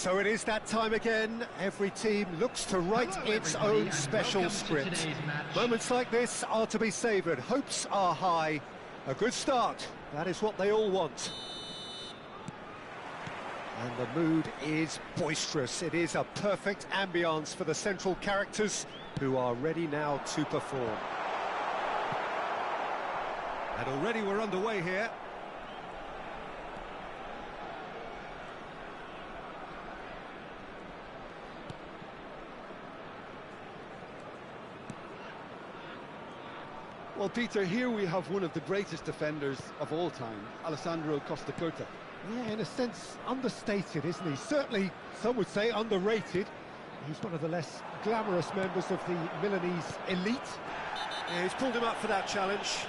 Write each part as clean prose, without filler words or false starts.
So it is that time again. Every team looks to write its own special script. Moments like this are to be savoured. Hopes are high. A good start. That is what they all want. And the mood is boisterous. It is a perfect ambience for the central characters who are ready now to perform. And already we're underway here. Well, Peter, here we have one of the greatest defenders of all time, Alessandro Costa Curta. Yeah, in a sense, understated, isn't he? Certainly, some would say underrated. He's one of the less glamorous members of the Milanese elite. Yeah, he's pulled him up for that challenge.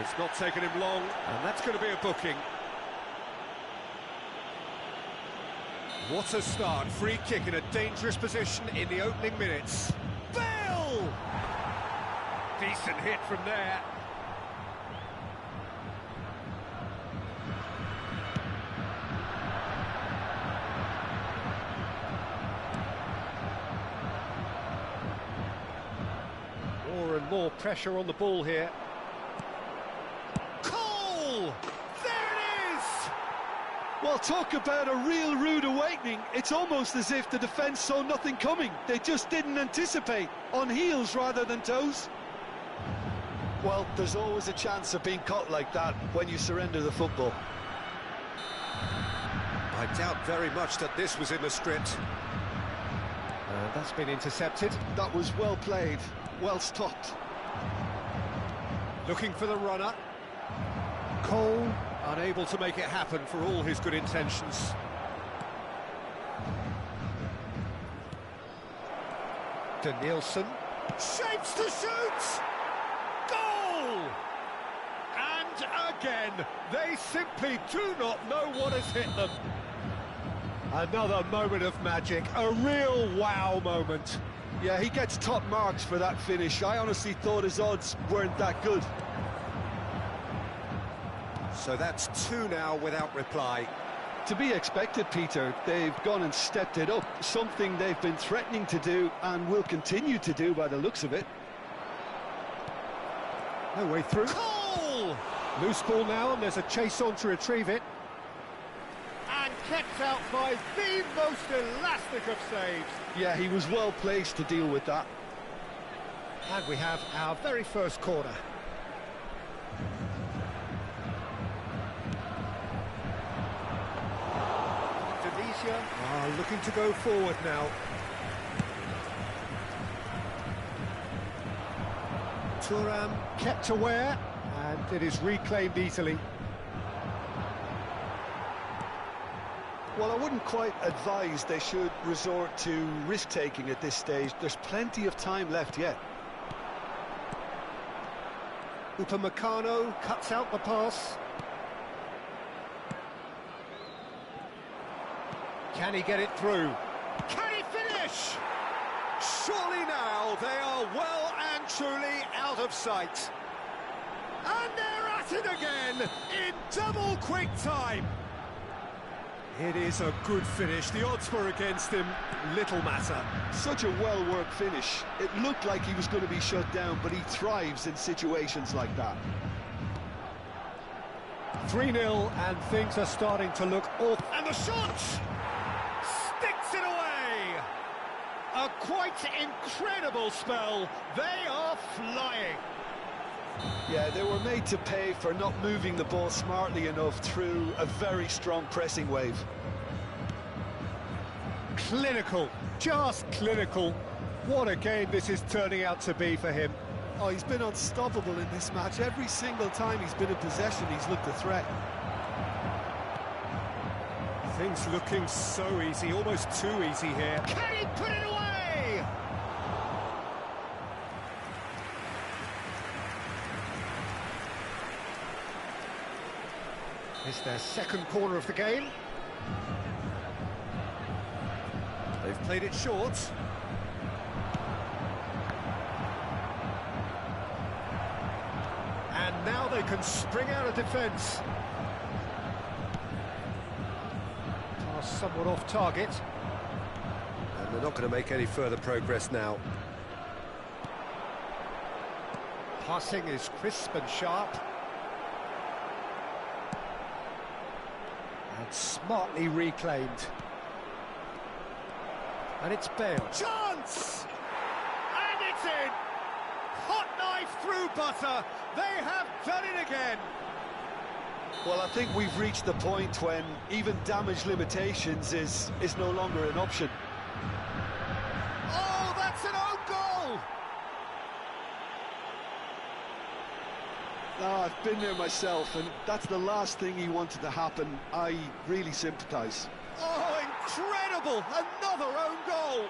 It's not taken him long, and that's going to be a booking. What a start. Free kick in a dangerous position in the opening minutes. Bale! Decent hit from there. More and more pressure on the ball here. Cole! There it is! Well, talk about a real rude awakening. It's almost as if the defence saw nothing coming. They just didn't anticipate. On heels rather than toes. Well, there's always a chance of being caught like that when you surrender the football. I doubt very much that this was in the script. That's been intercepted. That was well played, well stopped. Looking for the runner. Cole unable to make it happen for all his good intentions. Danielson shapes to shoot! Goal! And again, they simply do not know what has hit them. Another moment of magic, a real wow moment. Yeah, he gets top marks for that finish. I honestly thought his odds weren't that good. So that's two now without reply. To be expected, Peter. They've gone and stepped it up, something they've been threatening to do and will continue to do by the looks of it. No way through. Cole! Loose ball now, and there's a chase on to retrieve it. And kept out by the most elastic of saves. Yeah, he was well placed to deal with that. And we have our very first corner. Tunisia are looking to go forward now. Thuram kept aware, and it is reclaimed easily. Well, I wouldn't quite advise they should resort to risk-taking at this stage. There's plenty of time left yet. Upamecano cuts out the pass. Can he get it through? Can he finish? Surely now they are well and truly out of sight. And they're at it again in double quick time. It is a good finish. The odds were against him. Little matter. Such a well-worked finish. It looked like he was going to be shut down, but he thrives in situations like that. 3-0, and things are starting to look awful. And the shot! Sticks it away! A quite incredible spell. They are flying. Yeah, they were made to pay for not moving the ball smartly enough through a very strong pressing wave. Clinical, just clinical. What a game this is turning out to be for him. Oh, he's been unstoppable in this match. Every single time he's been in possession, he's looked a threat. Things looking so easy, almost too easy here. Can he put it away? It's their second corner of the game. They've played it short. And now they can spring out of defence. Somewhat off target. And they're not going to make any further progress now. Passing is crisp and sharp. And smartly reclaimed. And it's Bale. Chance! And it's in! Hot knife through butter. They have done it again. Well, I think we've reached the point when even damage limitations is no longer an option. Oh, that's an own goal! No, I've been there myself, and that's the last thing he wanted to happen. I really sympathise. Oh, incredible! Another own goal!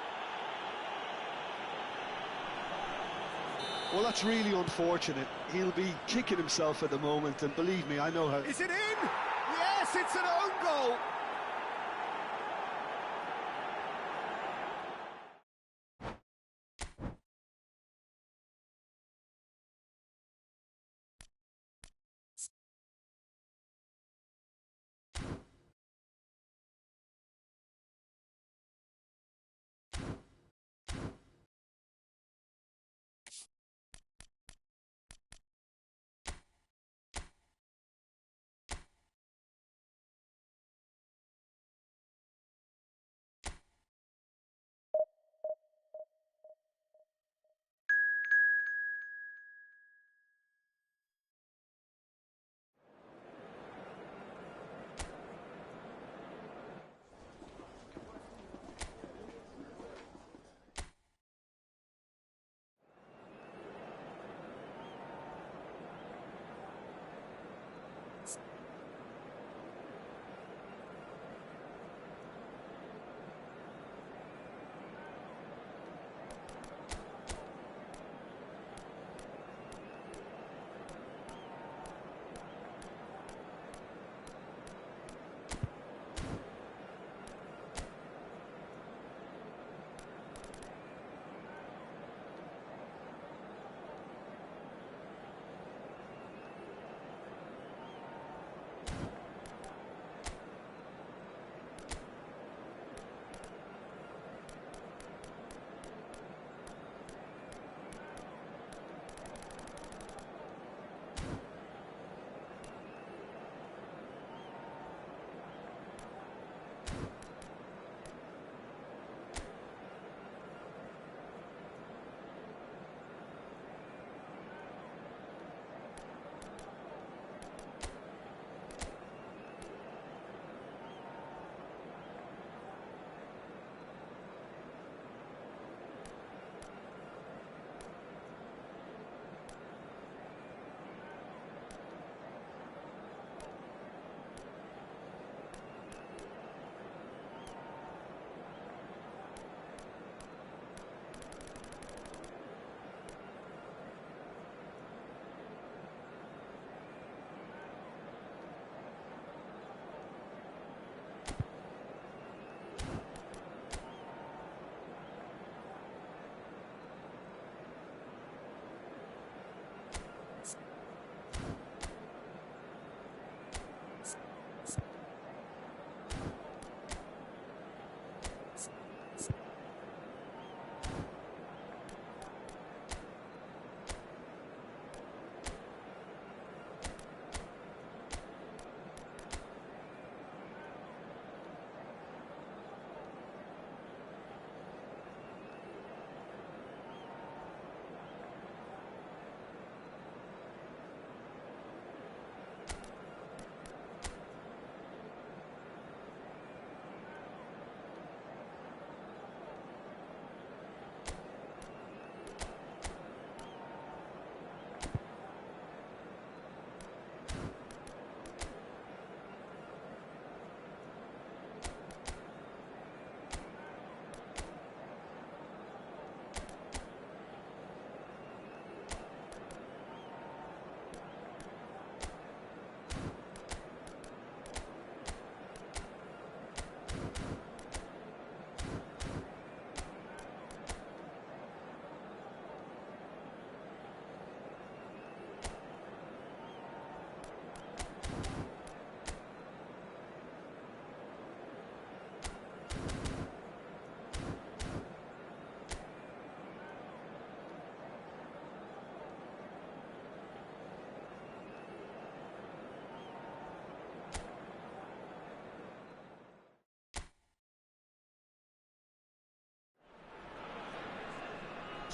Well, that's really unfortunate. He'll be kicking himself at the moment, and believe me, I know how... Is it in? Yes, it's an own goal!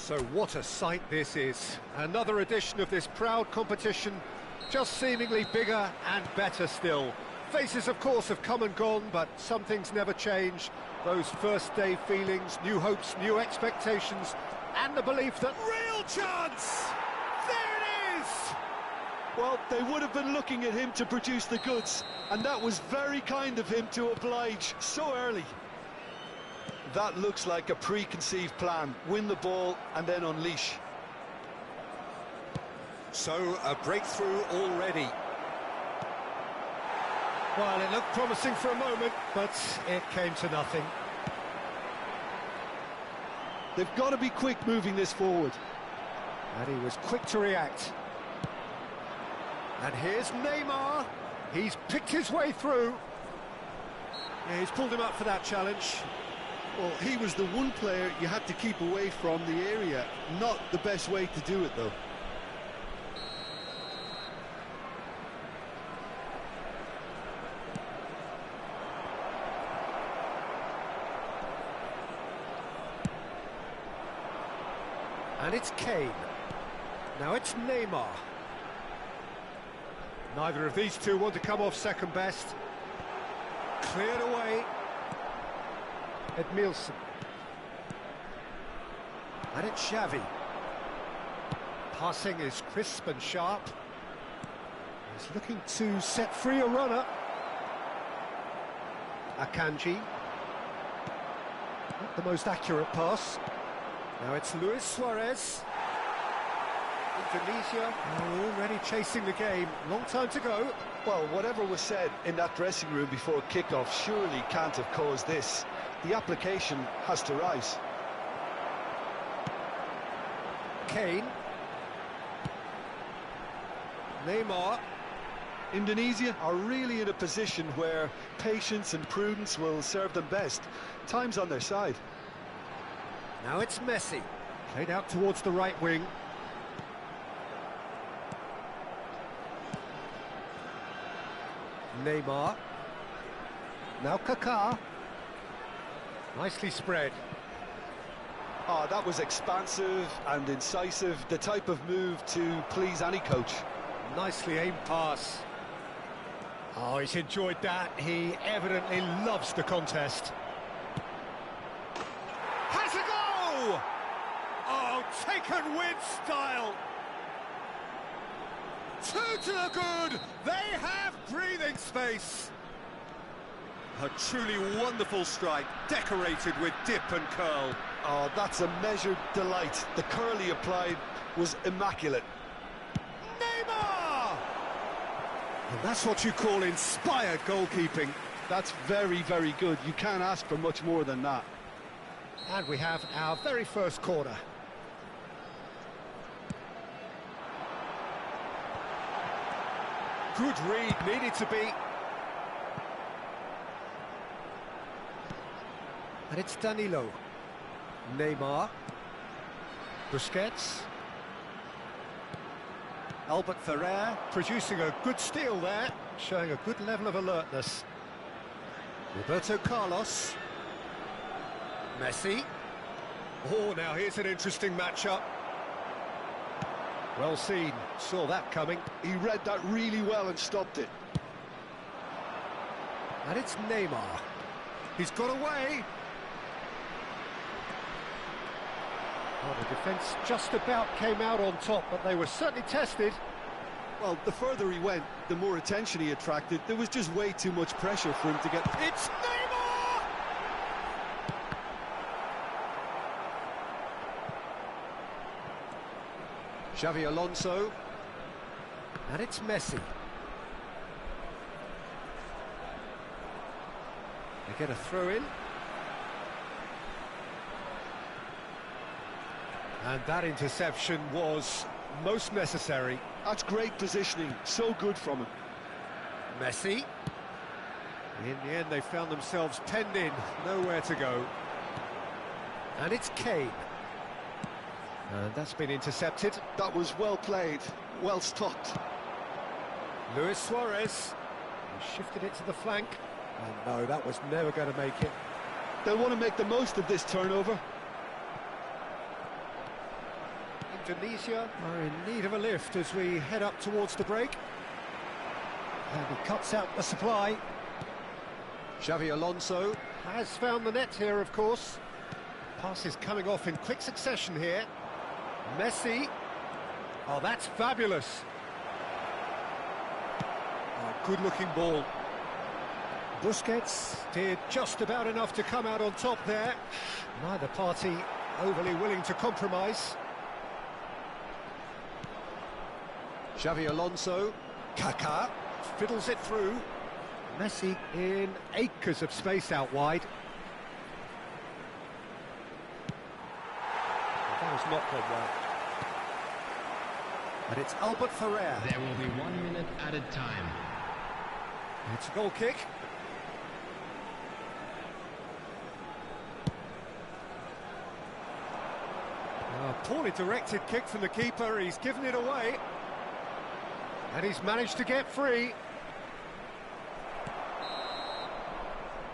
So what a sight this is. Another edition of this proud competition, just seemingly bigger and better still. Faces, of course, have come and gone, but some things never change. Those first-day feelings, new hopes, new expectations, and the belief that real chance! There it is! Well, they would have been looking at him to produce the goods, and that was very kind of him to oblige so early. That looks like a preconceived plan. Win the ball and then unleash. So, a breakthrough already. Well, it looked promising for a moment, but it came to nothing. They've got to be quick moving this forward. And he was quick to react. And here's Neymar. He's picked his way through. Yeah, he's pulled him up for that challenge. Well, he was the one player you had to keep away from the area. Not the best way to do it, though. And it's Kane. Now it's Neymar. Neither of these two want to come off second best. Cleared away. Edmilson. And it's Xavi. Passing is crisp and sharp. He's looking to set free a runner. Akanji. Not the most accurate pass. Now it's Luis Suarez. Indonesia already chasing the game. Long time to go. Well, whatever was said in that dressing room before kickoff surely can't have caused this. The application has to rise. Kane. Neymar. Indonesia are really in a position where patience and prudence will serve them best. Time's on their side. Now it's Messi. Played out towards the right wing. Neymar. Now Kaká. Nicely spread. Oh, that was expansive and incisive, the type of move to please any coach. Nicely aimed pass. Oh, he's enjoyed that. He evidently loves the contest. Has a go! Oh, taken with style. Two to the good. They have breathing space. A truly wonderful strike, decorated with dip and curl. Oh, that's a measured delight. The curl he applied was immaculate. Neymar! And that's what you call inspired goalkeeping. That's very, very good. You can't ask for much more than that. And we have our very first corner. Good read, needed to be. And it's Danilo. Neymar. Busquets. Albert Ferrer producing a good steal there, showing a good level of alertness. Roberto Carlos. Messi. Oh, now here's an interesting matchup. Well seen, saw that coming. He read that really well and stopped it. And it's Neymar. He's got away. Well, the defence just about came out on top, but they were certainly tested. Well, the further he went, the more attention he attracted. There was just way too much pressure for him to get... It's Neymar! Xavi Alonso. And it's Messi. They get a throw in. And that interception was most necessary. That's great positioning, so good from him. Messi. In the end, they found themselves penned in, nowhere to go. And it's Kane. And that's been intercepted. That was well played, well stopped. Luis Suarez. He shifted it to the flank. And no, that was never going to make it. They'll want to make the most of this turnover. Indonesia are in need of a lift as we head up towards the break. And he cuts out the supply. Xavi Alonso has found the net here, of course. Passes coming off in quick succession here. Messi. Oh, that's fabulous. Oh, good-looking ball. Busquets did just about enough to come out on top there. Neither party overly willing to compromise. Xavi Alonso. Kaká fiddles it through. Messi in acres of space out wide. That has not gone well. And it's Albert Ferrer. There will be 1 minute added time. It's a goal kick. A poorly directed kick from the keeper. He's given it away. And he's managed to get free.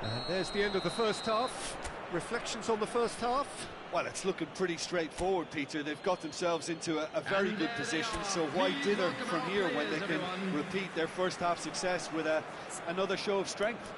And there's the end of the first half. Reflections on the first half? Well, it's looking pretty straightforward, Peter. They've got themselves into a very good position, so why dither from here when they can repeat their first half success with another show of strength?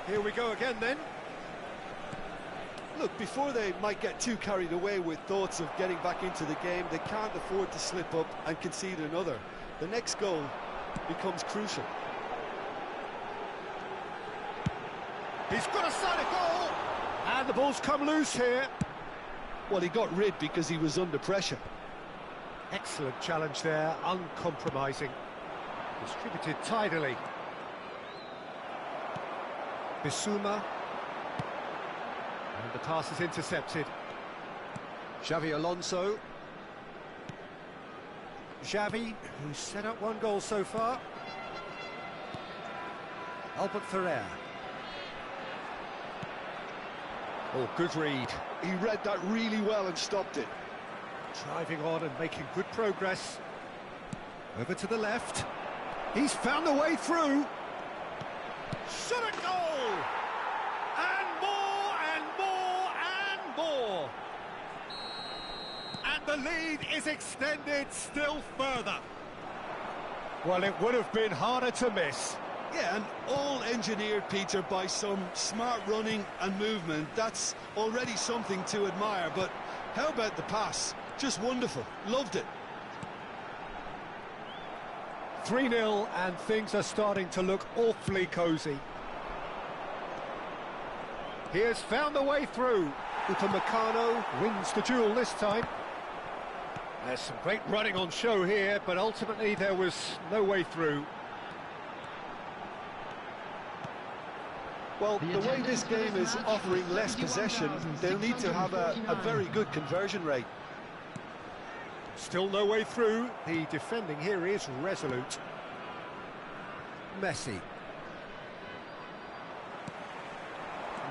Here we go again then. Look, before they might get too carried away with thoughts of getting back into the game, they can't afford to slip up and concede another. The next goal becomes crucial. He's got a side of goal! And the ball's come loose here. Well, he got rid because he was under pressure. Excellent challenge there, uncompromising. Distributed tidily. Bissouma. And the pass is intercepted. Xavi Alonso. Xavi, who's set up one goal so far. Albert Ferrer. Oh, good read. He read that really well and stopped it. Driving on and making good progress. Over to the left. He's found the way through. Shot a goal! And more, and more, and more! And the lead is extended still further. Well, it would have been harder to miss. Yeah, and all engineered, Peter, by some smart running and movement. That's already something to admire, but how about the pass? Just wonderful. Loved it. 3-0, and things are starting to look awfully cosy. He has found the way through. Upamecano wins the duel this time. There's some great running on show here, but ultimately there was no way through. Well, the way this game is offering less possession, they'll need to have a very good conversion rate. Still no way through. The defending here is resolute. Messi.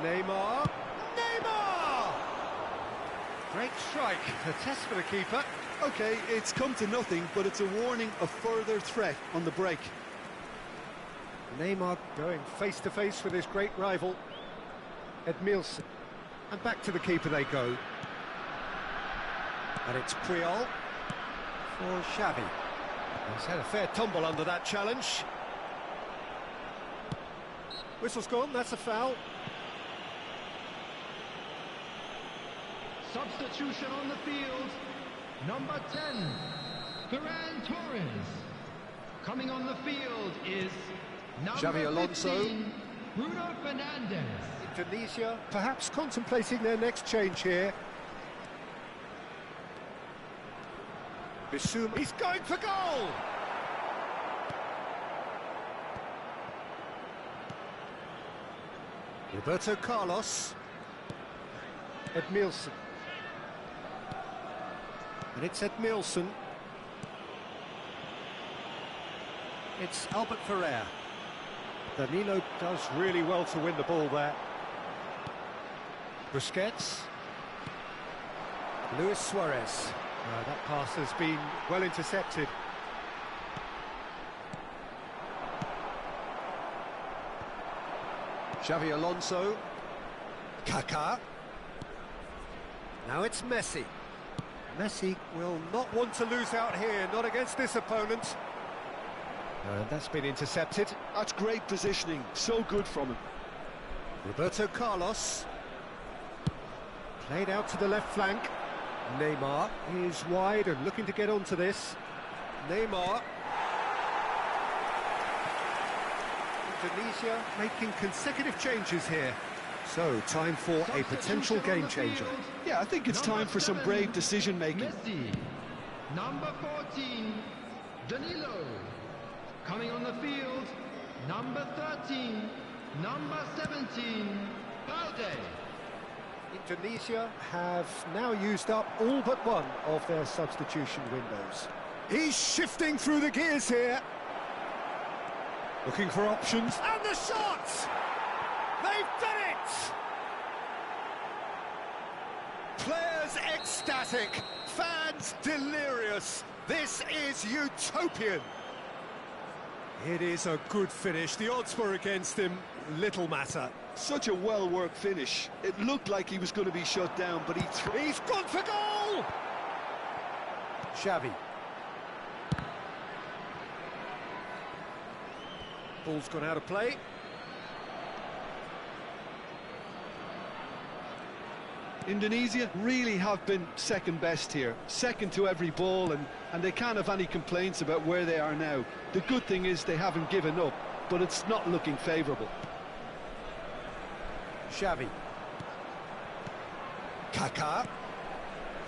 Neymar. Neymar! Great strike. A test for the keeper. OK, it's come to nothing, but it's a warning of further threat on the break. Neymar going face-to-face with his great rival, Edmilson. And back to the keeper they go. And it's Puyol for Xavi. He's had a fair tumble under that challenge. Whistle's gone, that's a foul. Substitution on the field. Number 10, Ferran Torres. Coming on the field is number Xavi Alonso. 15, Bruno Fernandes. Indonesia perhaps contemplating their next change here. Bissouma, he's going for goal! Roberto Carlos. Edmilson. And it's Edmilson. It's Albert Ferrer. Danilo does really well to win the ball there. Busquets. Luis Suarez. That pass has been well intercepted. Xavi Alonso. Kaká. Now it's Messi. Messi will not want to lose out here, not against this opponent. And that's been intercepted. That's great positioning, so good from him. Roberto Carlos. Played out to the left flank. Neymar is wide and looking to get onto this. Neymar. Indonesia making consecutive changes here. So, time for a potential game changer. Yeah, I think it's time for some brave decision-making. Messi. Number 14, Danilo. Coming on the field, number 13, number 17, Balde. Indonesia have now used up all but one of their substitution windows. He's shifting through the gears here. Looking for options. And the shot! They've done it! Players ecstatic, fans delirious. This is utopian. It is a good finish. The odds were against him. Little matter. Such a well-worked finish. It looked like he was going to be shut down, but he's gone for goal! Xavi. Ball's gone out of play. Indonesia really have been second best here, second to every ball, and they can't have any complaints about where they are now. The good thing is they haven't given up, but it's not looking favourable. Xavi. Kaká.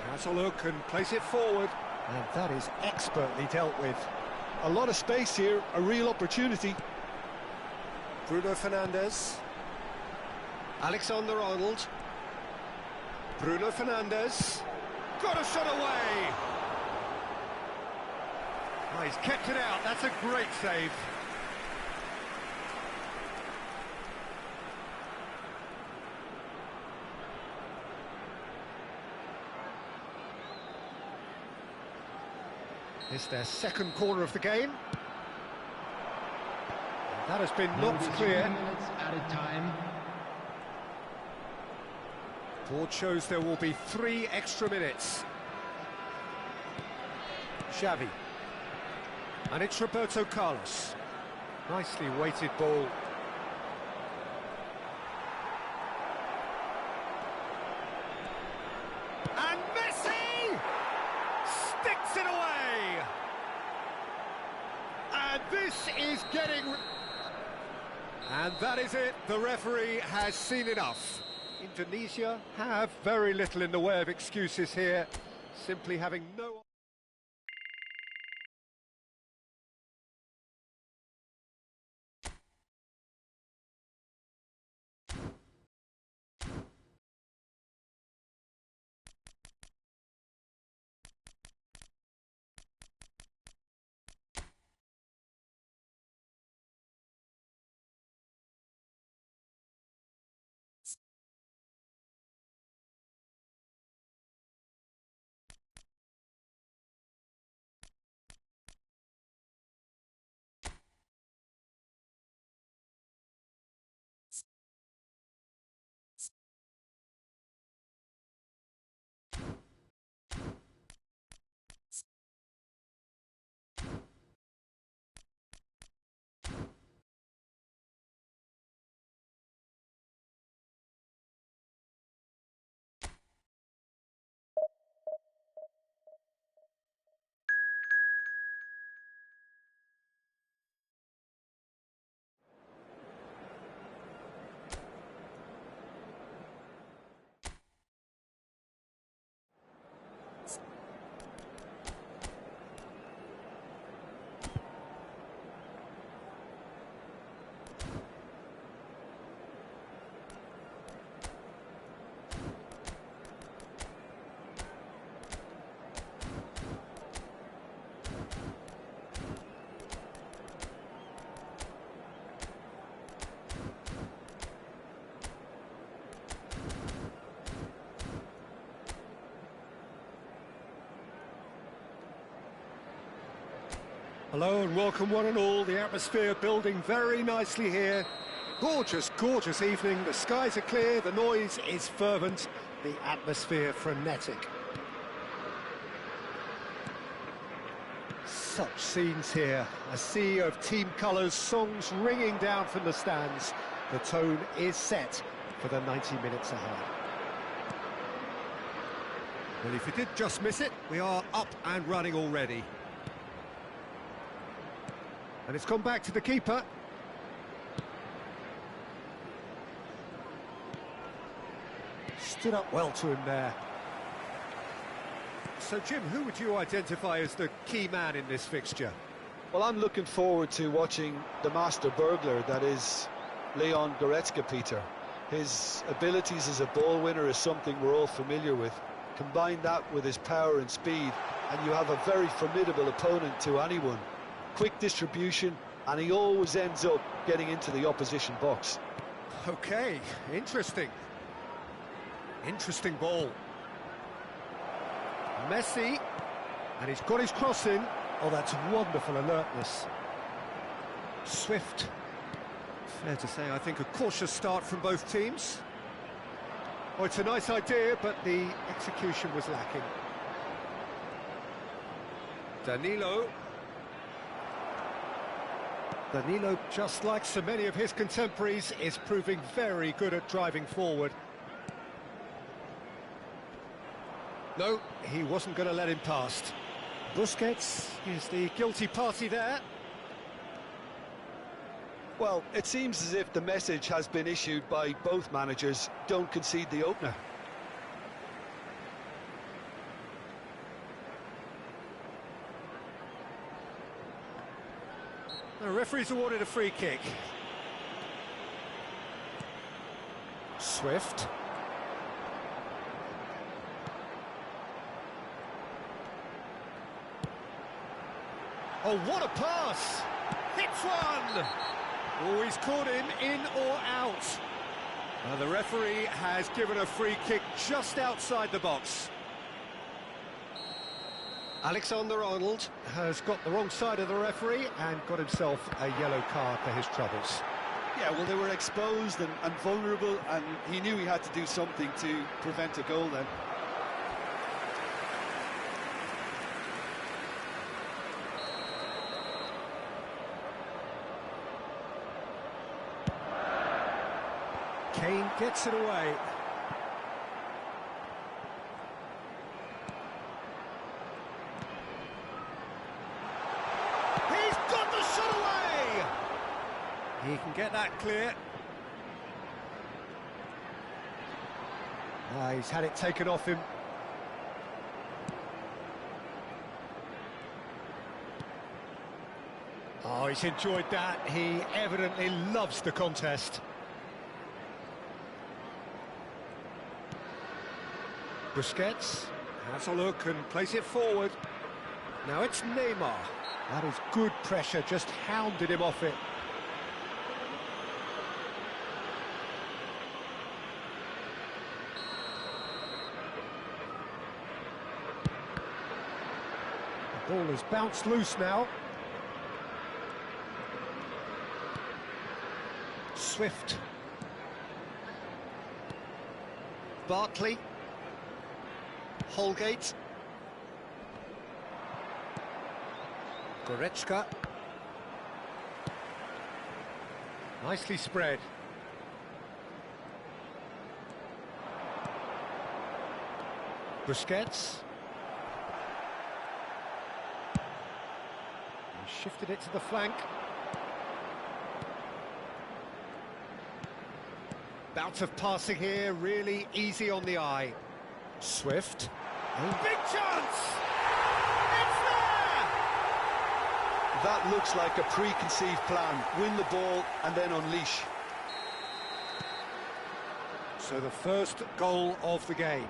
Has a look and place it forward. And that is expertly dealt with. A lot of space here, a real opportunity. Bruno Fernandes. Alexander-Arnold. Bruno Fernandes. Got a shot away! Oh, he's kept it out, that's a great save. It's their second corner of the game. That has been knocked clear. Minutes added time. Board shows there will be 3 extra minutes. Xavi. And it's Roberto Carlos. Nicely weighted ball. And Messi sticks it away. And this is getting... And that is it. The referee has seen enough. Indonesia have very little in the way of excuses here, simply having no... Hello and welcome one and all. The atmosphere building very nicely here. Gorgeous, gorgeous evening. The skies are clear, the noise is fervent, the atmosphere frenetic. Such scenes here. A sea of team colours, songs ringing down from the stands. The tone is set for the 90 minutes ahead. Well, if you did just miss it, we are up and running already. And it's gone back to the keeper. Stood up well to him there. So, Jim, who would you identify as the key man in this fixture? Well, I'm looking forward to watching the master burglar, that is Leon Goretzka, Peter. His abilities as a ball winner is something we're all familiar with. Combine that with his power and speed, and you have a very formidable opponent to anyone. Quick distribution, and he always ends up getting into the opposition box. Okay, interesting. Interesting ball. Messi, and he's got his cross in. Oh, that's wonderful alertness. Swift. Fair to say, I think, a cautious start from both teams. Oh, it's a nice idea, but the execution was lacking. Danilo, just like so many of his contemporaries, is proving very good at driving forward. No, he wasn't going to let him past. Busquets is the guilty party there. Well, it seems as if the message has been issued by both managers: don't concede the opener. The referee's awarded a free kick. Swift. Oh, what a pass! Hits one! Oh, he's caught him in or out. The referee has given a free kick just outside the box. Alexander-Arnold has got the wrong side of the referee and got himself a yellow card for his troubles. Yeah, well, they were exposed and vulnerable, and he knew he had to do something to prevent a goal then. Kane gets it away. He's got the shot away! He can get that clear. He's had it taken off him. Oh, he's enjoyed that. He evidently loves the contest. Busquets has a look and plays it forward. Now it's Neymar. That is good pressure, just hounded him off it. The ball has bounced loose now. Swift. Bartley. Holgate. Goretzka. Nicely spread. Busquets. He shifted it to the flank. Bout of passing here, really easy on the eye. Swift. Oh. Big chance! It's there! That looks like a preconceived plan. Win the ball and then unleash. So the first goal of the game.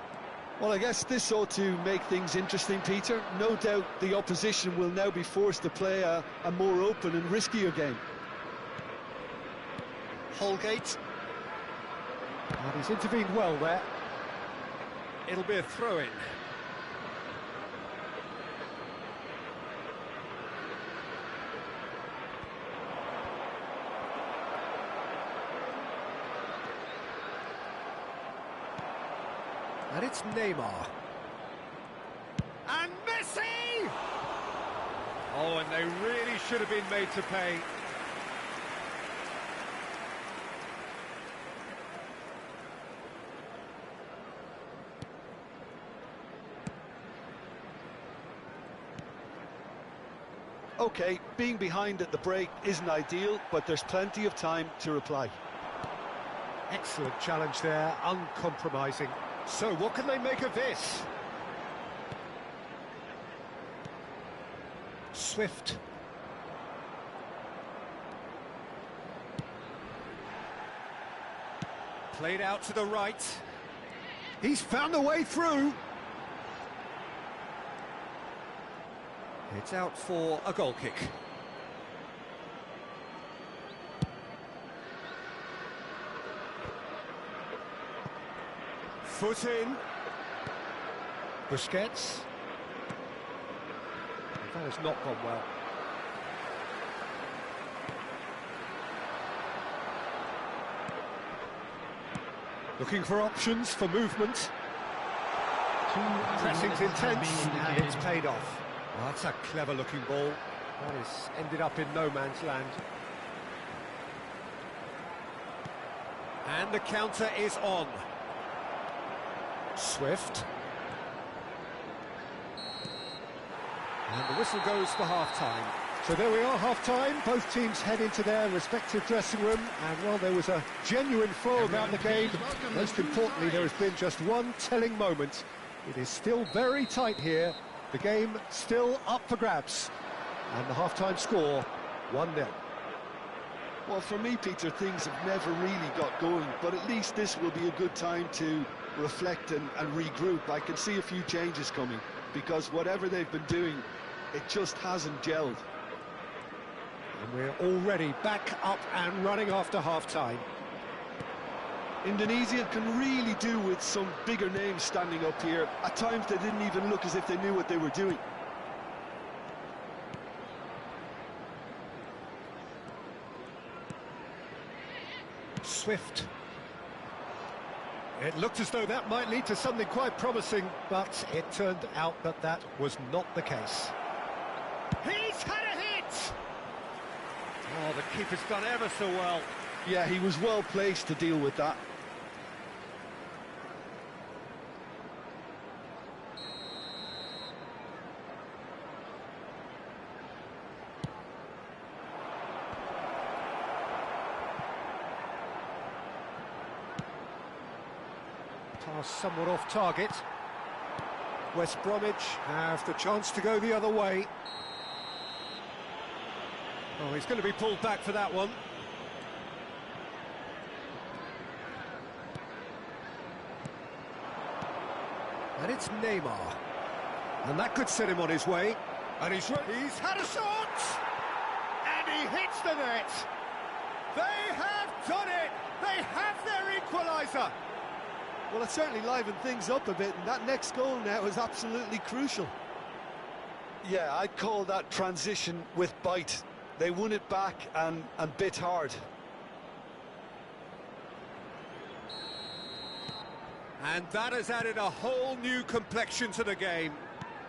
Well, I guess this ought to make things interesting, Peter. No doubt the opposition will now be forced to play a more open and riskier game. Holgate. And he's intervened well there. It'll be a throw-in. And it's Neymar. And Messi! Oh, and they really should have been made to pay. OK, being behind at the break isn't ideal, but there's plenty of time to reply. Excellent challenge there, uncompromising. So what can they make of this? Swift. Played out to the right. He's found a way through. It's out for a goal kick. Foot in. Busquets. That has not gone well. Looking for options for movement. Pressing's intense and it's paid off. Well, that's a clever-looking ball. That has ended up in no man's land. And the counter is on. Swift. And the whistle goes for half-time. So there we are, half-time. Both teams head into their respective dressing room. And while there was a genuine flow about the game, most importantly, there has been just one telling moment. It is still very tight here. The game still up for grabs. And the half-time score, 1-0. Well, for me, Peter, things have never really got going, but at least this will be a good time to reflect and regroup. I can see a few changes coming, because whatever they've been doing, it just hasn't gelled. And we're already back up and running after half-time. Indonesia can really do with some bigger names standing up here. At times they didn't even look as if they knew what they were doing. Swift. It looked as though that might lead to something quite promising, but it turned out that that was not the case. He's had a hit! Oh, the keeper's done ever so well. Yeah, he was well placed to deal with that. Pass somewhat off target. West Bromwich have the chance to go the other way. Oh, he's going to be pulled back for that one. And it's Neymar. And that could set him on his way. And he's had a shot! And he hits the net! They have done it! They have their equaliser! Well, it certainly livened things up a bit, and that next goal now is absolutely crucial. Yeah, I'd call that transition with bite. They won it back and bit hard. And that has added a whole new complexion to the game.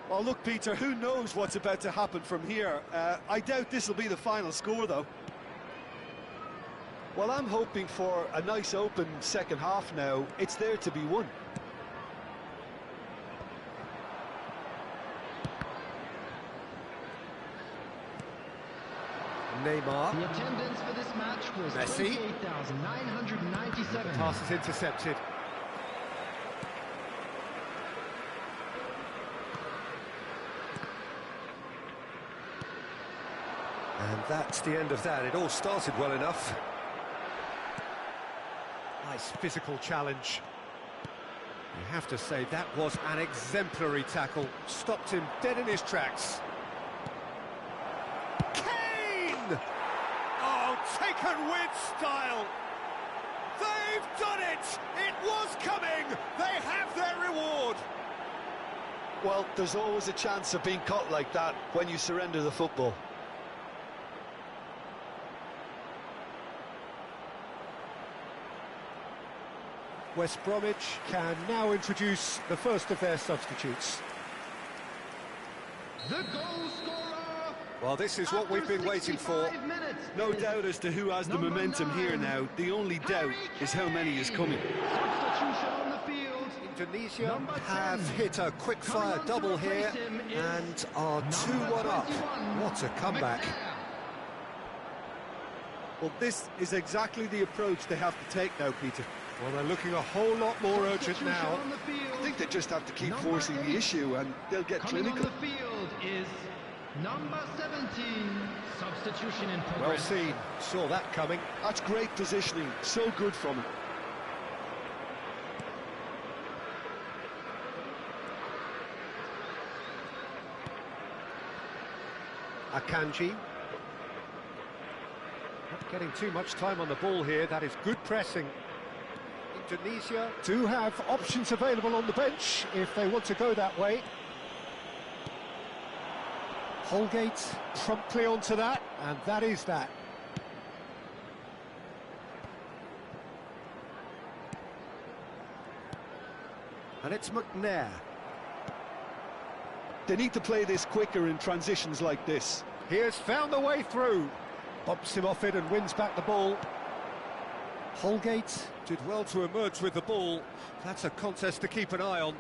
Well, look, Peter, who knows what's about to happen from here? I doubt this will be the final score, though. Well, I'm hoping for a nice open second half now. It's there to be won. Neymar. The attendance for this match was Messi. 28,997. Pass is intercepted. And that's the end of that. It all started well enough. Nice physical challenge. You have to say that was an exemplary tackle. Stopped him dead in his tracks. Kane! Oh, taken with style. They've done it! It was coming! They have their reward! Well, there's always a chance of being caught like that when you surrender the football. West Bromwich can now introduce the first of their substitutes. The goal scorer. Well, this is what we've been waiting for. No doubt as to who has the momentum here now. The only doubt is how many is coming. Substitution on the field. Indonesia Number 10. have hit a quick-fire double here and are 2-1 up. What a comeback. Well, this is exactly the approach they have to take now, Peter. Well, they're looking a whole lot more urgent now. I think they just have to keep forcing the issue and they'll get Coming clinical. on the field is number 17. Substitution in Well progress. seen, saw that coming. That's great positioning, so good from him. Akanji. Not getting too much time on the ball here, that is good pressing. Indonesia do have options available on the bench if they want to go that way. Holgate promptly onto that, and that is that. And it's McNair. They need to play this quicker in transitions like this. He has found the way through. Bumps him off it and wins back the ball. Holgate did well to emerge with the ball. That's a contest to keep an eye on.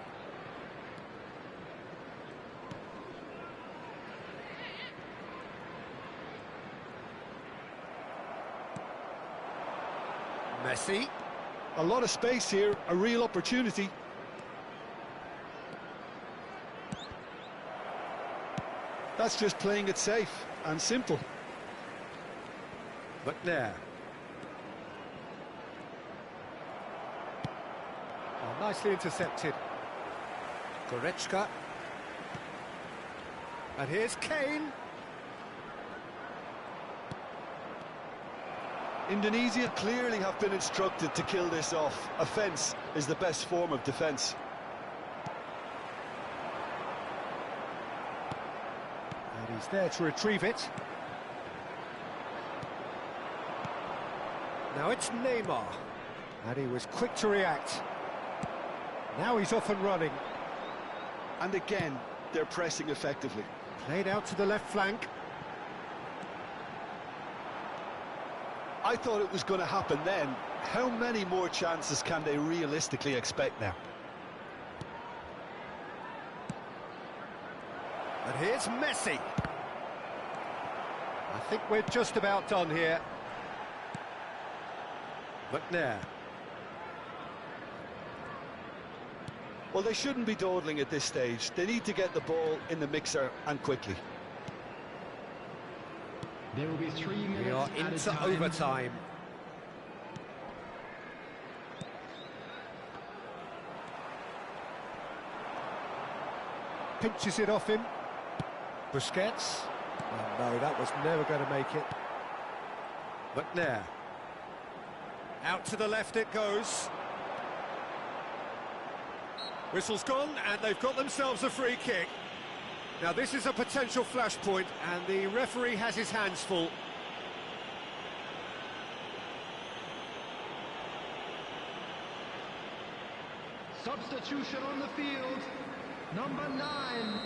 Messi. A lot of space here, a real opportunity. That's just playing it safe and simple. McNair. Oh, nicely intercepted. Goretzka. And here's Kane. Indonesia clearly have been instructed to kill this off. Offence is the best form of defence. And he's there to retrieve it. Now it's Neymar. And he was quick to react. Now he's off and running. And again, they're pressing effectively. Played out to the left flank. I thought it was going to happen then. How many more chances can they realistically expect now? And here's Messi. I think we're just about done here. McNair. Well, they shouldn't be dawdling at this stage. They need to get the ball in the mixer and quickly. There will be 3 minutes. We are added into time. overtime. Pinches it off him. Busquets. Oh, no, that was never going to make it. McNair. Out to the left it goes. Whistle's gone, and they've got themselves a free kick. Now, this is a potential flashpoint, and the referee has his hands full. Substitution on the field. Number 9.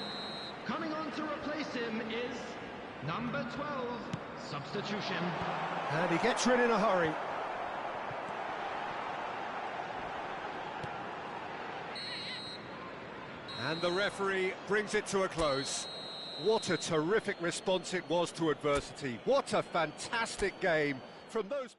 Coming on to replace him is number 12. Substitution. And he gets rid in a hurry. And the referee brings it to a close. What a terrific response it was to adversity. What a fantastic game from those...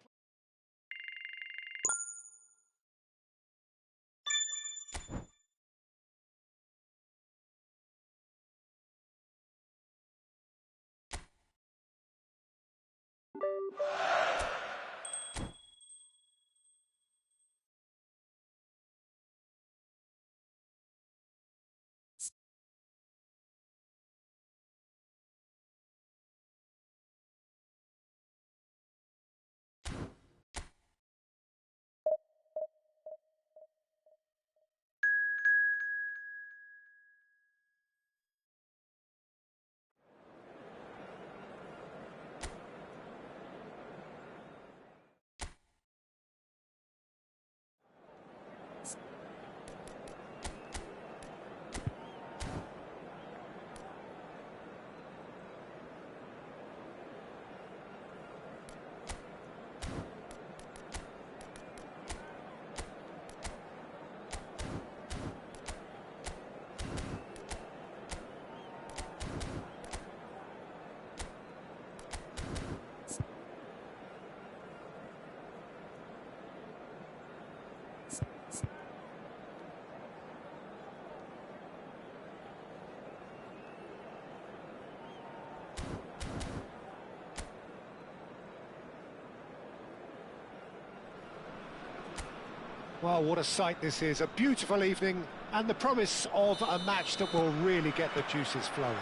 Well, what a sight this is. A beautiful evening and the promise of a match that will really get the juices flowing.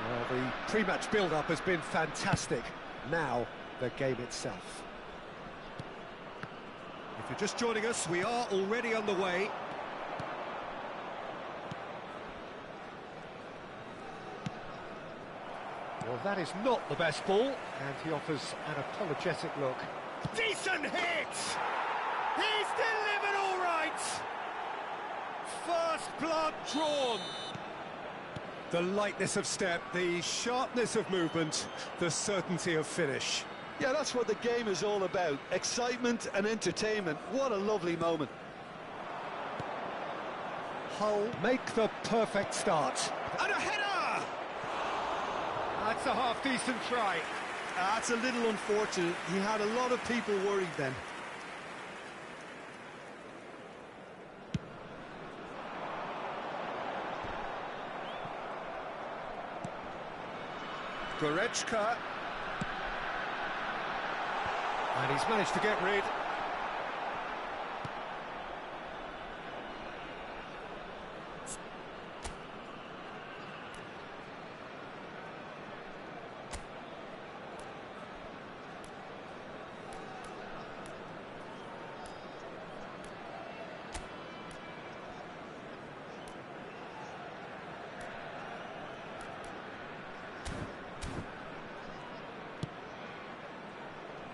Well, the pre-match build-up has been fantastic. Now, the game itself. If you're just joining us, we are already on the way. Well, that is not the best ball, and he offers an apologetic look. Decent hit! He's delivered all right! First blood drawn. The lightness of step, the sharpness of movement, the certainty of finish. Yeah, that's what the game is all about. Excitement and entertainment. What a lovely moment. Hull make the perfect start. And a header! That's a half-decent try. That's a little unfortunate. He had a lot of people worried then. Goretzka. And he's managed to get rid.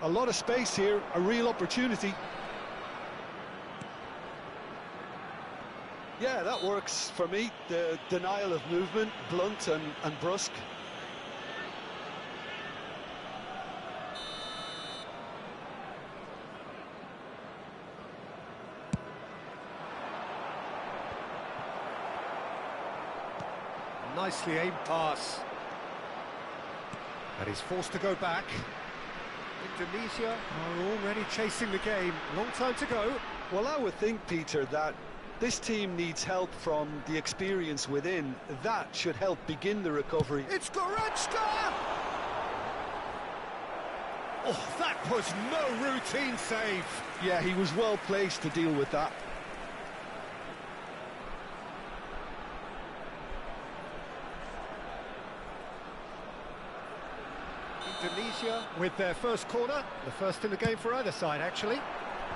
A lot of space here, a real opportunity. Yeah, that works for me. The denial of movement, blunt and brusque. Nicely aimed pass. And he's forced to go back. Indonesia are already chasing the game. Long time to go. Well, I would think, Peter, that this team needs help from the experience within. That should help begin the recovery. It's Goretzka! Oh, that was no routine save. Yeah, he was well placed to deal with that. Indonesia with their first corner, the first in the game for either side, actually.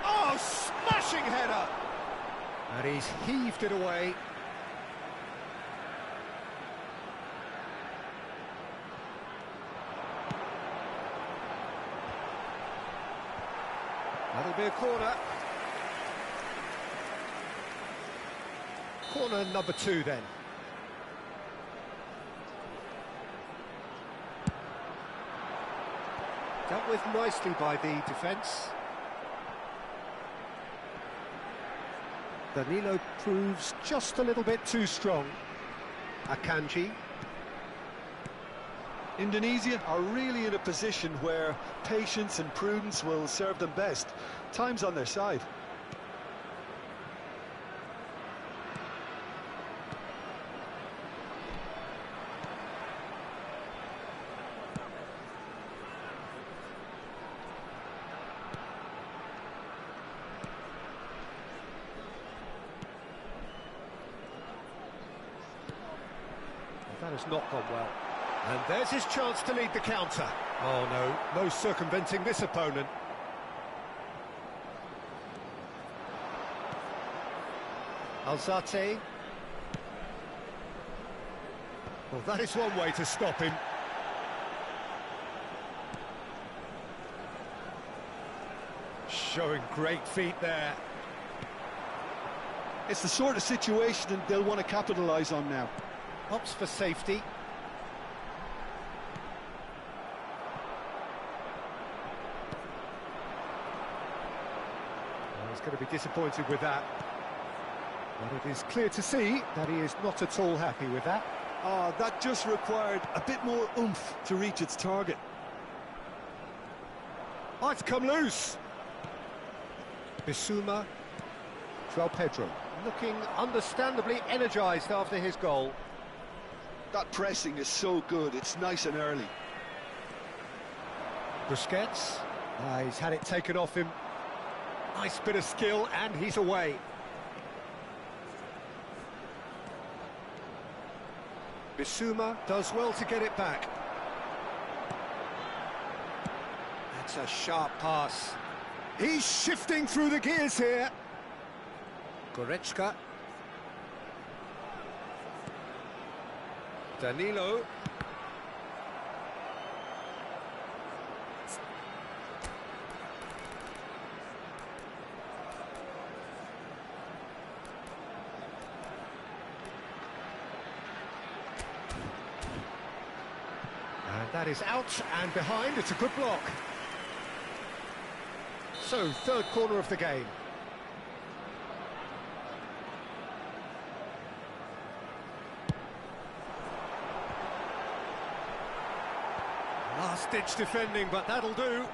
Oh, smashing header! And he's heaved it away. That'll be a corner. Corner number 2 then. Dealt with nicely by the defence. Danilo proves just a little bit too strong. Akanji. Indonesia are really in a position where patience and prudence will serve them best. Time's on their side. That has not gone well. And there's his chance to lead the counter. Oh no, no circumventing this opponent. Alzate. Well, that is one way to stop him. Showing great feet there. It's the sort of situation that they'll want to capitalise on now. Opts for safety. Well, he's going to be disappointed with that. But it is clear to see that he is not at all happy with that. Ah, that just required a bit more oomph to reach its target. Oh, it's come loose. Bissouma. João Pedro looking understandably energised after his goal. That pressing is so good, it's nice and early. Busquets. He's had it taken off him. Nice bit of skill, and he's away. Bissouma does well to get it back. That's a sharp pass. He's shifting through the gears here. Goretzka. Danilo. And that is out and behind. It's a good block. So, third corner of the game. Last-ditch defending, but that'll do.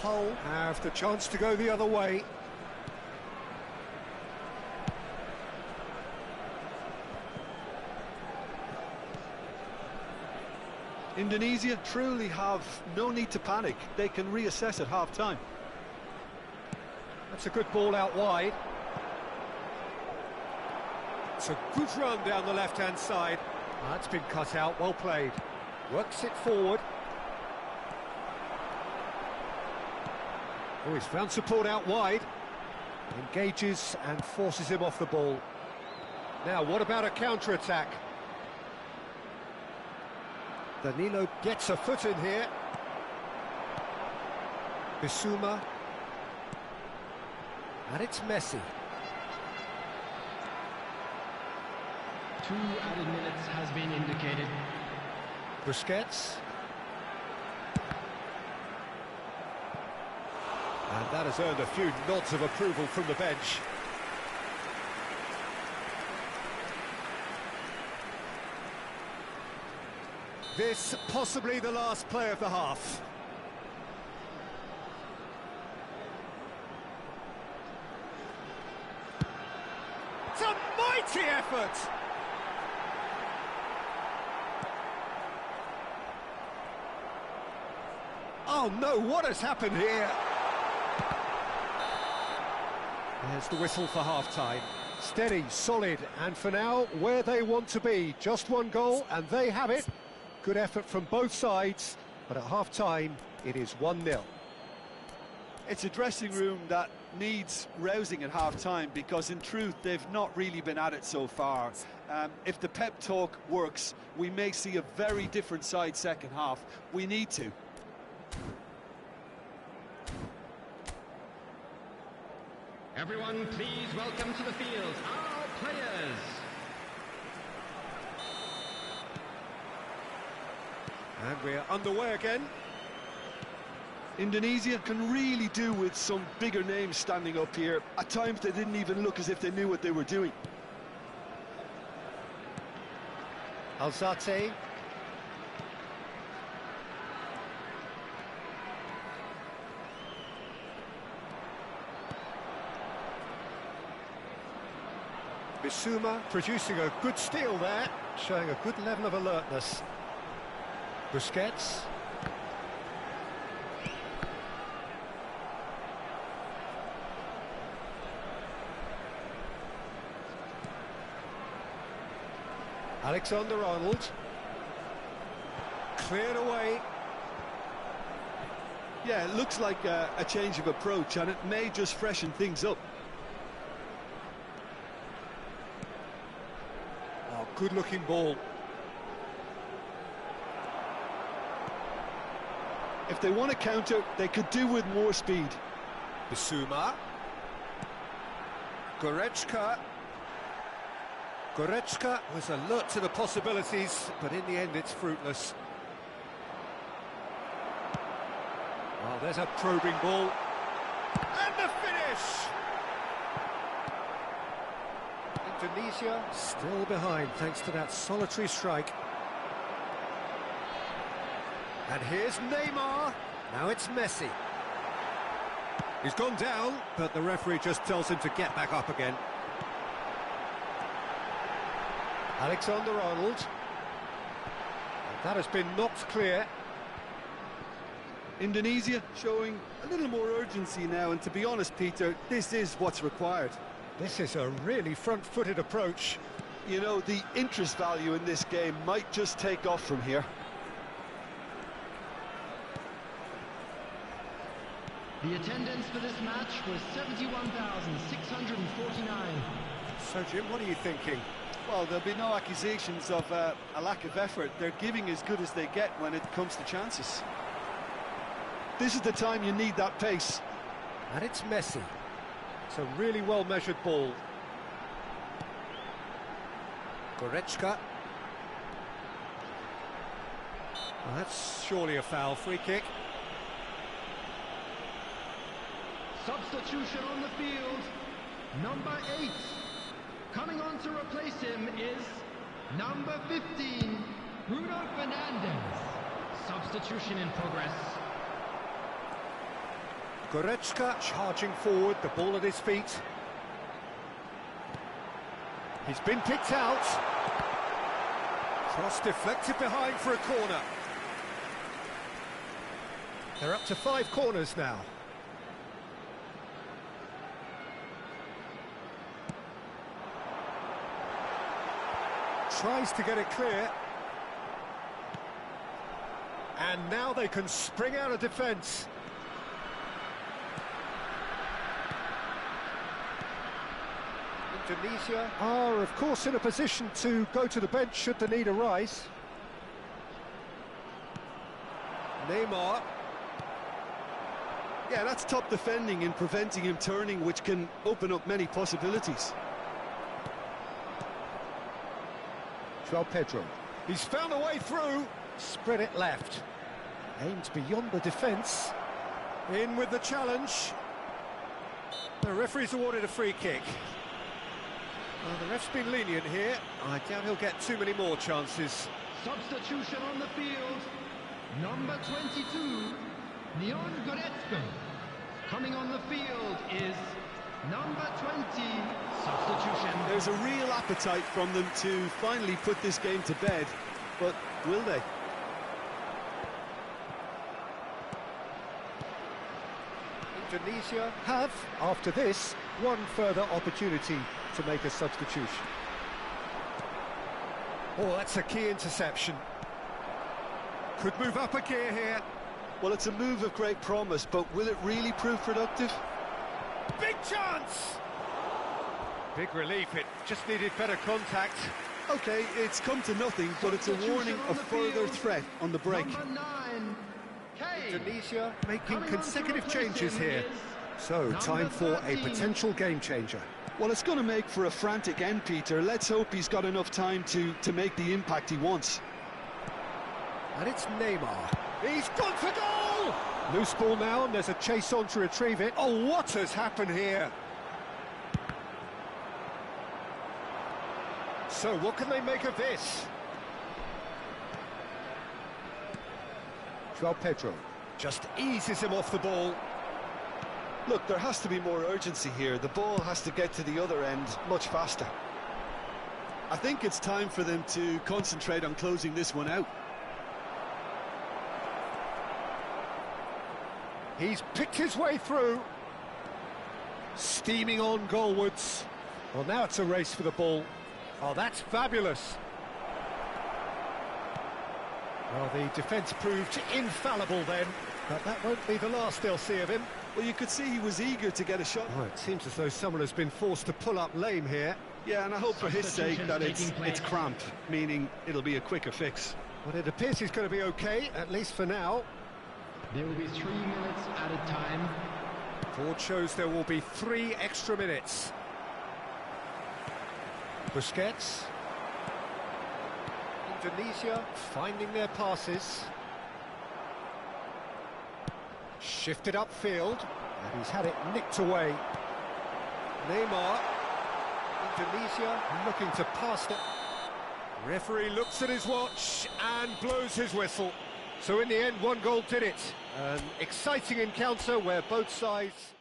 Hull have the chance to go the other way. Indonesia truly have no need to panic. They can reassess at half-time. That's a good ball out wide. It's a good run down the left-hand side. That's been cut out, well played. Works it forward. Oh, he's found support out wide. Engages and forces him off the ball. Now, what about a counter-attack? Danilo gets a foot in here. Bissouma. And it's Messi. 2 added minutes has been indicated. Busquets. And that has earned a few nods of approval from the bench. This possibly the last play of the half. It's a mighty effort! Oh no, what has happened here? There's the whistle for half-time. Steady, solid, and for now, where they want to be. Just one goal, and they have it. Good effort from both sides, but at half-time, it is 1-0. It's a dressing room that needs rousing at half-time because, in truth, they've not really been at it so far. If the pep talk works, we may see a very different side second half. We need to. Everyone, please welcome to the field our players. And we're underway again. Indonesia can really do with some bigger names standing up here. At times they didn't even look as if they knew what they were doing. Alzate. Bissouma producing a good steal there, showing a good level of alertness. Busquets. Alexander-Arnold. Cleared away. Yeah, it looks like a change of approach, and it may just freshen things up. Oh, good-looking ball. If they want to counter, they could do with more speed. Bissouma. Goretzka. Goretzka was alert to the possibilities, but in the end it's fruitless. Well, there's a probing ball. And the finish! Indonesia still behind thanks to that solitary strike. And here's Neymar. Now it's Messi. He's gone down, but the referee just tells him to get back up again. Alexander-Arnold. And that has been knocked clear. Indonesia showing a little more urgency now, and to be honest, Peter, this is what's required. This is a really front-footed approach. You know, the interest value in this game might just take off from here. The attendance for this match was 71,649. So, Jim, what are you thinking? Well, there'll be no accusations of a lack of effort. They're giving as good as they get when it comes to chances. This is the time you need that pace. And it's Messi. It's a really well-measured ball. Goretzka. Well, that's surely a foul. Free kick. Substitution on the field, number 8. Coming on to replace him is number 15, Bruno Fernandes. Substitution in progress. Goretzka charging forward, the ball at his feet. He's been picked out. Cross deflected behind for a corner. They're up to 5 corners now. Tries to get it clear. And now they can spring out of defence. Indonesia are, of course, in a position to go to the bench should the need arise. Neymar. Yeah, that's top defending and preventing him turning, which can open up many possibilities. Pedro. He's found a way through. Spread it left. Aimed beyond the defence. In with the challenge. The referee's awarded a free kick. Well, the ref's been lenient here. I doubt he'll get too many more chances. Substitution on the field, number 22, Leon Goretzka. Coming on the field is number 20, substitution. There's a real appetite from them to finally put this game to bed, but will they? Indonesia have, after this, one further opportunity to make a substitution. Oh, that's a key interception. Could move up a gear here. Well, it's a move of great promise, but will it really prove productive? Big chance! Big relief, it just needed better contact. Okay, it's come to nothing, but it's a warning of further threat on the break. Number 9, Kane. Indonesia making Coming on consecutive to replace changes him here. is So, time number for a 13. potential game changer. Well, it's going to make for a frantic end, Peter. Let's hope he's got enough time to make the impact he wants. And it's Neymar. He's gone for goal! Loose ball now, and there's a chase on to retrieve it. Oh, what has happened here? So, what can they make of this? Pedro just eases him off the ball. Look, there has to be more urgency here. The ball has to get to the other end much faster. I think it's time for them to concentrate on closing this one out. He's picked his way through. Steaming on goalwards. Well, now it's a race for the ball. Oh, that's fabulous. Well, the defence proved infallible then, but that won't be the last they'll see of him. Well, you could see he was eager to get a shot. Oh, it seems as though someone has been forced to pull up lame here. Yeah, and I hope for his sake that it's cramp, meaning it'll be a quicker fix. But it appears he's going to be okay, at least for now. There will be 3 minutes added time. Board shows there will be 3 extra minutes. Busquets. Indonesia finding their passes. Shifted upfield, and he's had it nicked away. Neymar. Indonesia looking to pass it. Referee looks at his watch and blows his whistle. So in the end, 1 goal did it. An exciting encounter where both sides...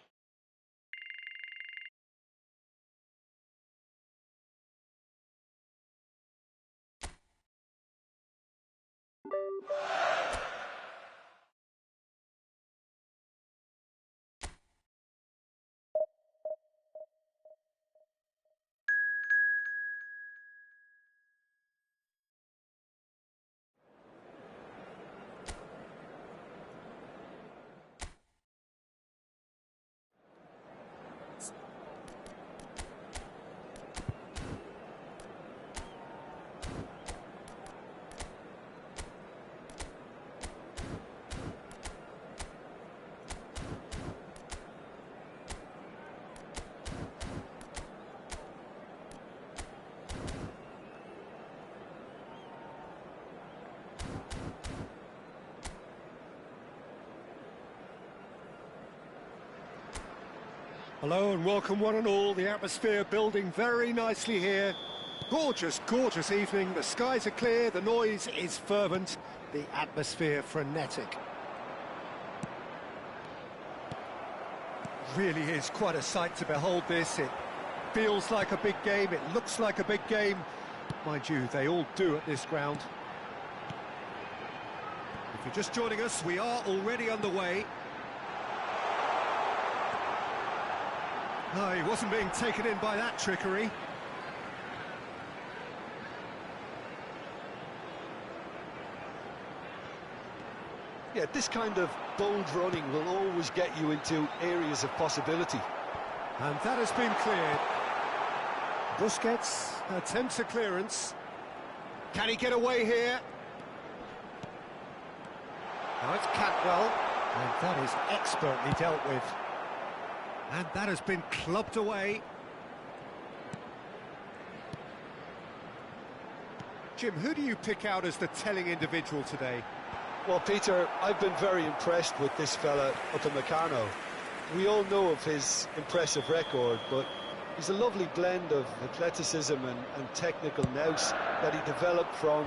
Hello and welcome one and all. The atmosphere building very nicely here. Gorgeous, gorgeous evening. The skies are clear, the noise is fervent, the atmosphere frenetic. Really is quite a sight to behold this. It feels like a big game, it looks like a big game. Mind you, they all do at this ground. If you're just joining us, we are already underway. No, he wasn't being taken in by that trickery. Yeah, this kind of bold running will always get you into areas of possibility. And that has been cleared. Busquets attempts a clearance. Can he get away here? Now it's Cantwell, and that is expertly dealt with. And that has been clubbed away. Jim, who do you pick out as the telling individual today? Well, Peter, I've been very impressed with this fella up in Meccano. We all know of his impressive record, but he's a lovely blend of athleticism and technical nous that he developed from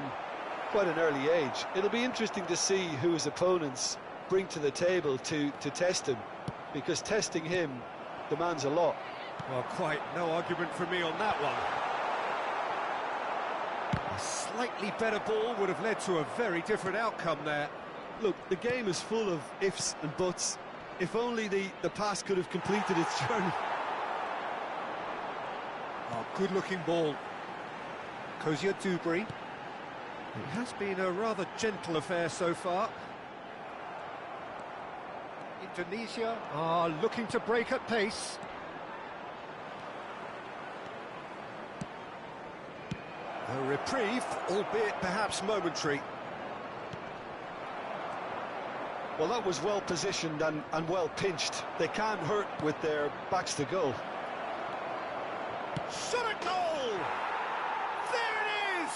quite an early age. It'll be interesting to see who his opponents bring to the table to test him, because testing him demands a lot. Well, quite no argument from me on that one. A slightly better ball would have led to a very different outcome there. Look, the game is full of ifs and buts. If only the pass could have completed its journey. Oh, good-looking ball. Kozia Dubry. It has been a rather gentle affair so far. Indonesia are looking to break at pace. A reprieve, albeit perhaps momentary. Well, that was well positioned and well pinched. They can't hurt with their backs to goal. Shot a goal! There it is!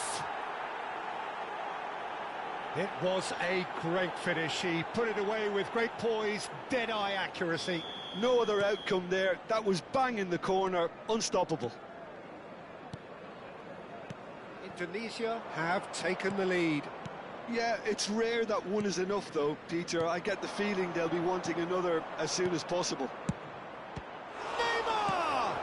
It was a great finish. He put it away with great poise, dead-eye accuracy. No other outcome there. That was bang in the corner, unstoppable. Indonesia have taken the lead. Yeah, it's rare that one is enough though, Peter. I get the feeling they'll be wanting another as soon as possible. Neymar!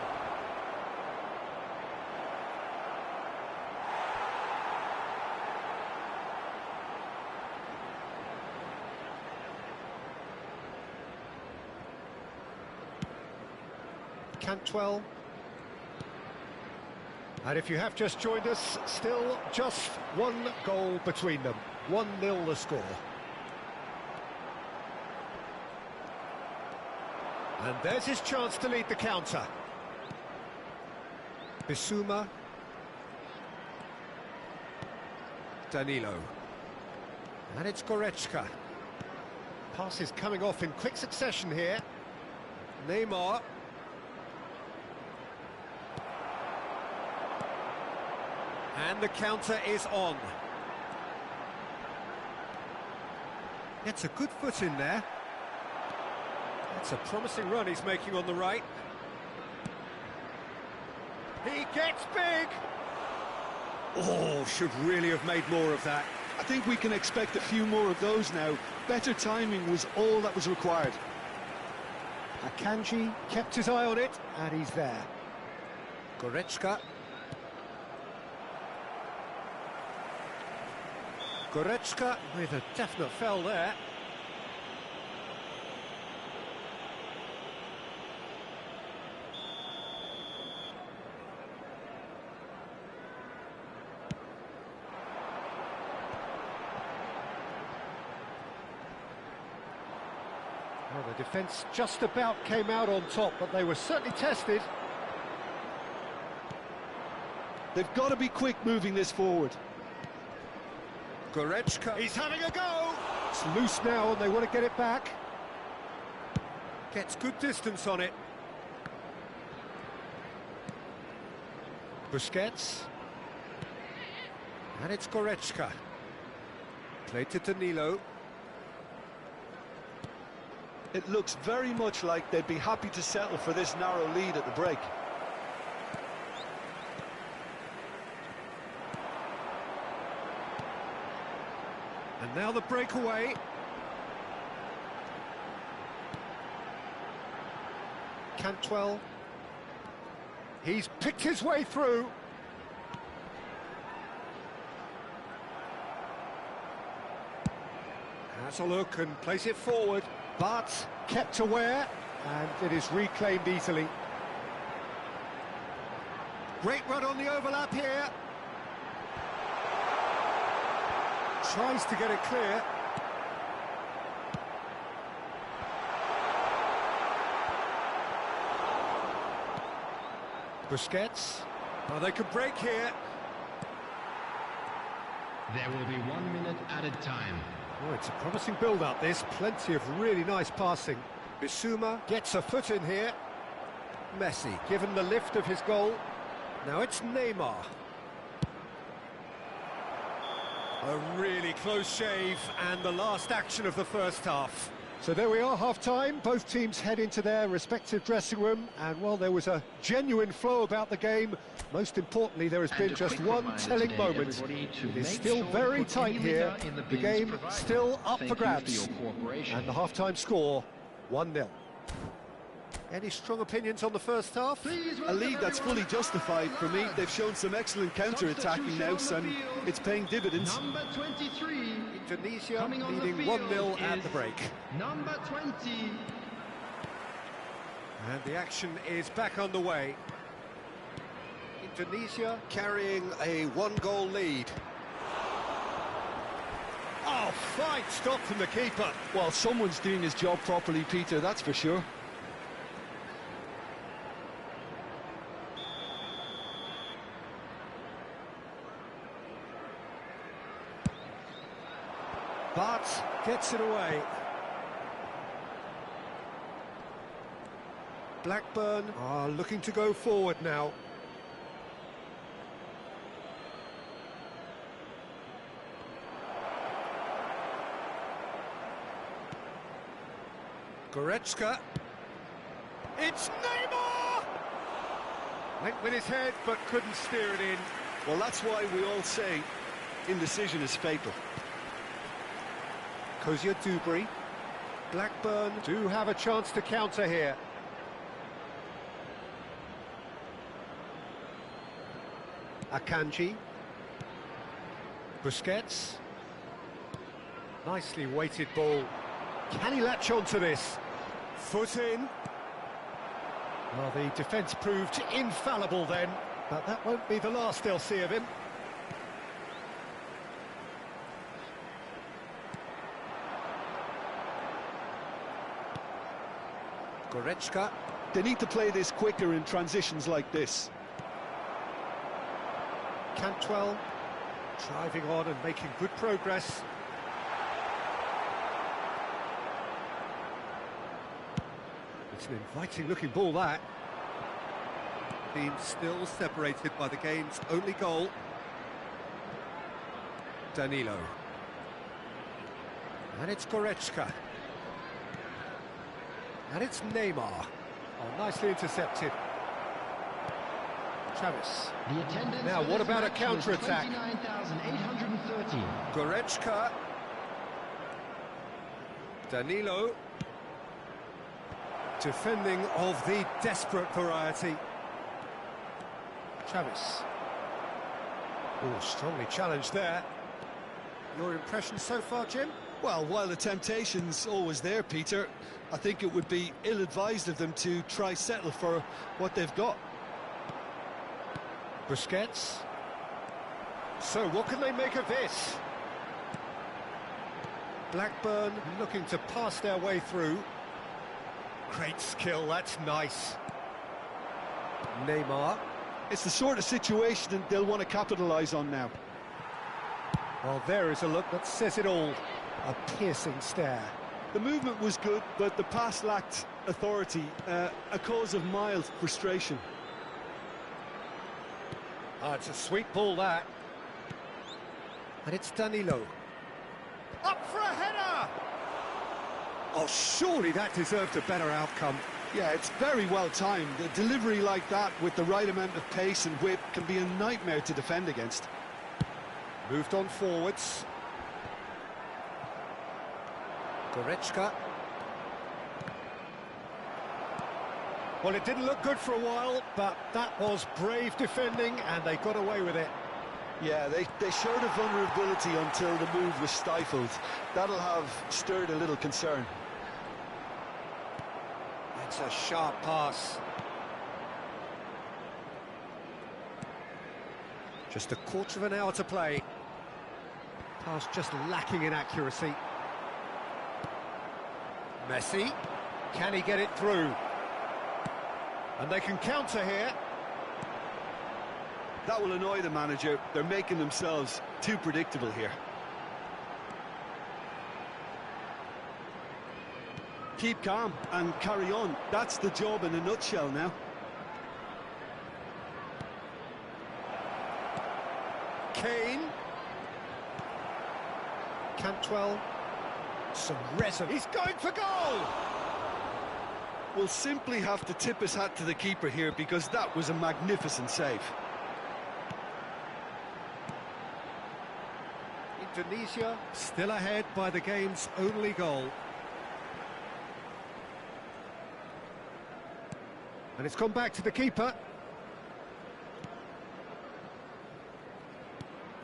Cantwell. And if you have just joined us, still just one goal between them. 1-0 the score. And there's his chance to lead the counter. Bissouma. Danilo. And it's Goretzka. Passes coming off in quick succession here. Neymar. And the counter is on. Gets a good foot in there. That's a promising run he's making on the right. He gets big! Oh, should really have made more of that. I think we can expect a few more of those now. Better timing was all that was required. Akanji kept his eye on it, and he's there. Goretzka. Goretzka with a definite foul there. Well, the defence just about came out on top, but they were certainly tested. They've got to be quick moving this forward. Goretzka, he's having a go! It's loose now and they want to get it back. Gets good distance on it. Busquets. And it's Goretzka. Played to Danilo. It looks very much like they'd be happy to settle for this narrow lead at the break. And now the breakaway. Cantwell. He's picked his way through. Has a look and plays it forward, but kept aware, and it is reclaimed easily. Great run on the overlap here. Tries to get it clear. Busquets. Oh, they could break here. There will be 1 minute added time. Oh, it's a promising build-up, this. Plenty of really nice passing. Bissouma gets a foot in here. Messi, given the lift of his goal. Now it's Neymar. A really close shave, and the last action of the first half. So there we are, half-time. Both teams head into their respective dressing room, and while there was a genuine flow about the game, most importantly, there has been just one telling moment. It is still very tight here. The game still up for grabs. And the half-time score, 1-0. Any strong opinions on the first half? A lead that's fully justified for me. They've shown some excellent counter-attacking now, and it's paying dividends. Number 23. Indonesia leading 1-0 at the break. Number 20. And the action is back on the way. Indonesia carrying a one-goal lead. Oh, fine stop from the keeper. Well, someone's doing his job properly, Peter, that's for sure. But gets it away. Blackburn are looking to go forward now. Goretzka. It's Neymar! Went with his head, but couldn't steer it in. Well, that's why we all say indecision is fatal. Kozia Dubry. Blackburn do have a chance to counter here. Akanji. Busquets. Nicely weighted ball. Can he latch onto this? Foot in. Well, the defence proved infallible then, but that won't be the last they'll see of him. Goretzka. They need to play this quicker in transitions like this. Cantwell driving on and making good progress. It's an inviting looking ball, that. Team still separated by the game's only goal. Danilo. And it's Goretzka. And it's Neymar. Oh, nicely intercepted. Travis. Now, what about a counter-attack? 29,830. Goretzka. Danilo. Defending of the desperate variety. Travis. Oh, strongly challenged there. Your impression so far, Jim? Well, while the temptation's always there, Peter, I think it would be ill-advised of them to try settle for what they've got. Busquets. So, what can they make of this? Blackburn looking to pass their way through. Great skill, that's nice. Neymar. It's the sort of situation that they'll want to capitalise on now. Well, there is a look that says it all. A piercing stare. The movement was good, but the pass lacked authority, a cause of mild frustration. It's a sweet ball, that. And it's Danilo. Up for a header! Oh, surely that deserved a better outcome. Yeah, it's very well timed. A delivery like that with the right amount of pace and whip can be a nightmare to defend against. Moved on forwards. Goretzka. Well, it didn't look good for a while, but that was brave defending, and they got away with it. Yeah, they showed a vulnerability until the move was stifled. That'll have stirred a little concern. It's a sharp pass. Just a quarter of an hour to play. Pass just lacking in accuracy. Messi. Can he get it through? And they can counter here. That will annoy the manager. They're making themselves too predictable here. Keep calm and carry on. That's the job in a nutshell now. Kane. Cantwell. Some resin. He's going for goal! We'll simply have to tip his hat to the keeper here because that was a magnificent save. Indonesia still ahead by the game's only goal. And it's gone back to the keeper.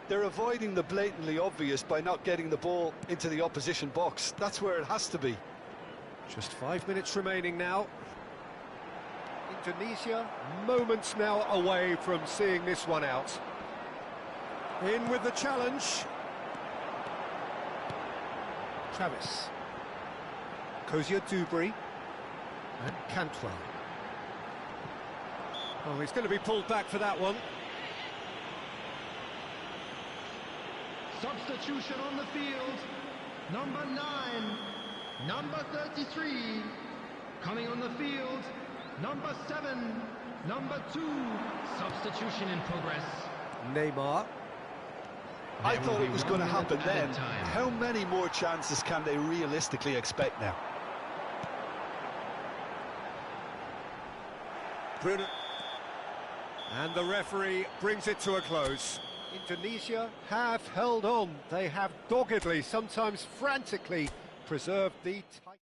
They're avoiding the blatantly obvious by not getting the ball into the opposition box. That's where it has to be. Just 5 minutes remaining now. Indonesia moments now away from seeing this one out. In with the challenge. Travis. Kozia Dubry. And Cantwell. Oh, he's going to be pulled back for that one. Substitution on the field. Number 9. Number 33. Coming on the field. Number 7. Number 2. Substitution in progress. Neymar. I thought it was going to happen then. How many more chances can they realistically expect now? Bruno. And the referee brings it to a close. Indonesia have held on. They have doggedly, sometimes frantically, preserved the title.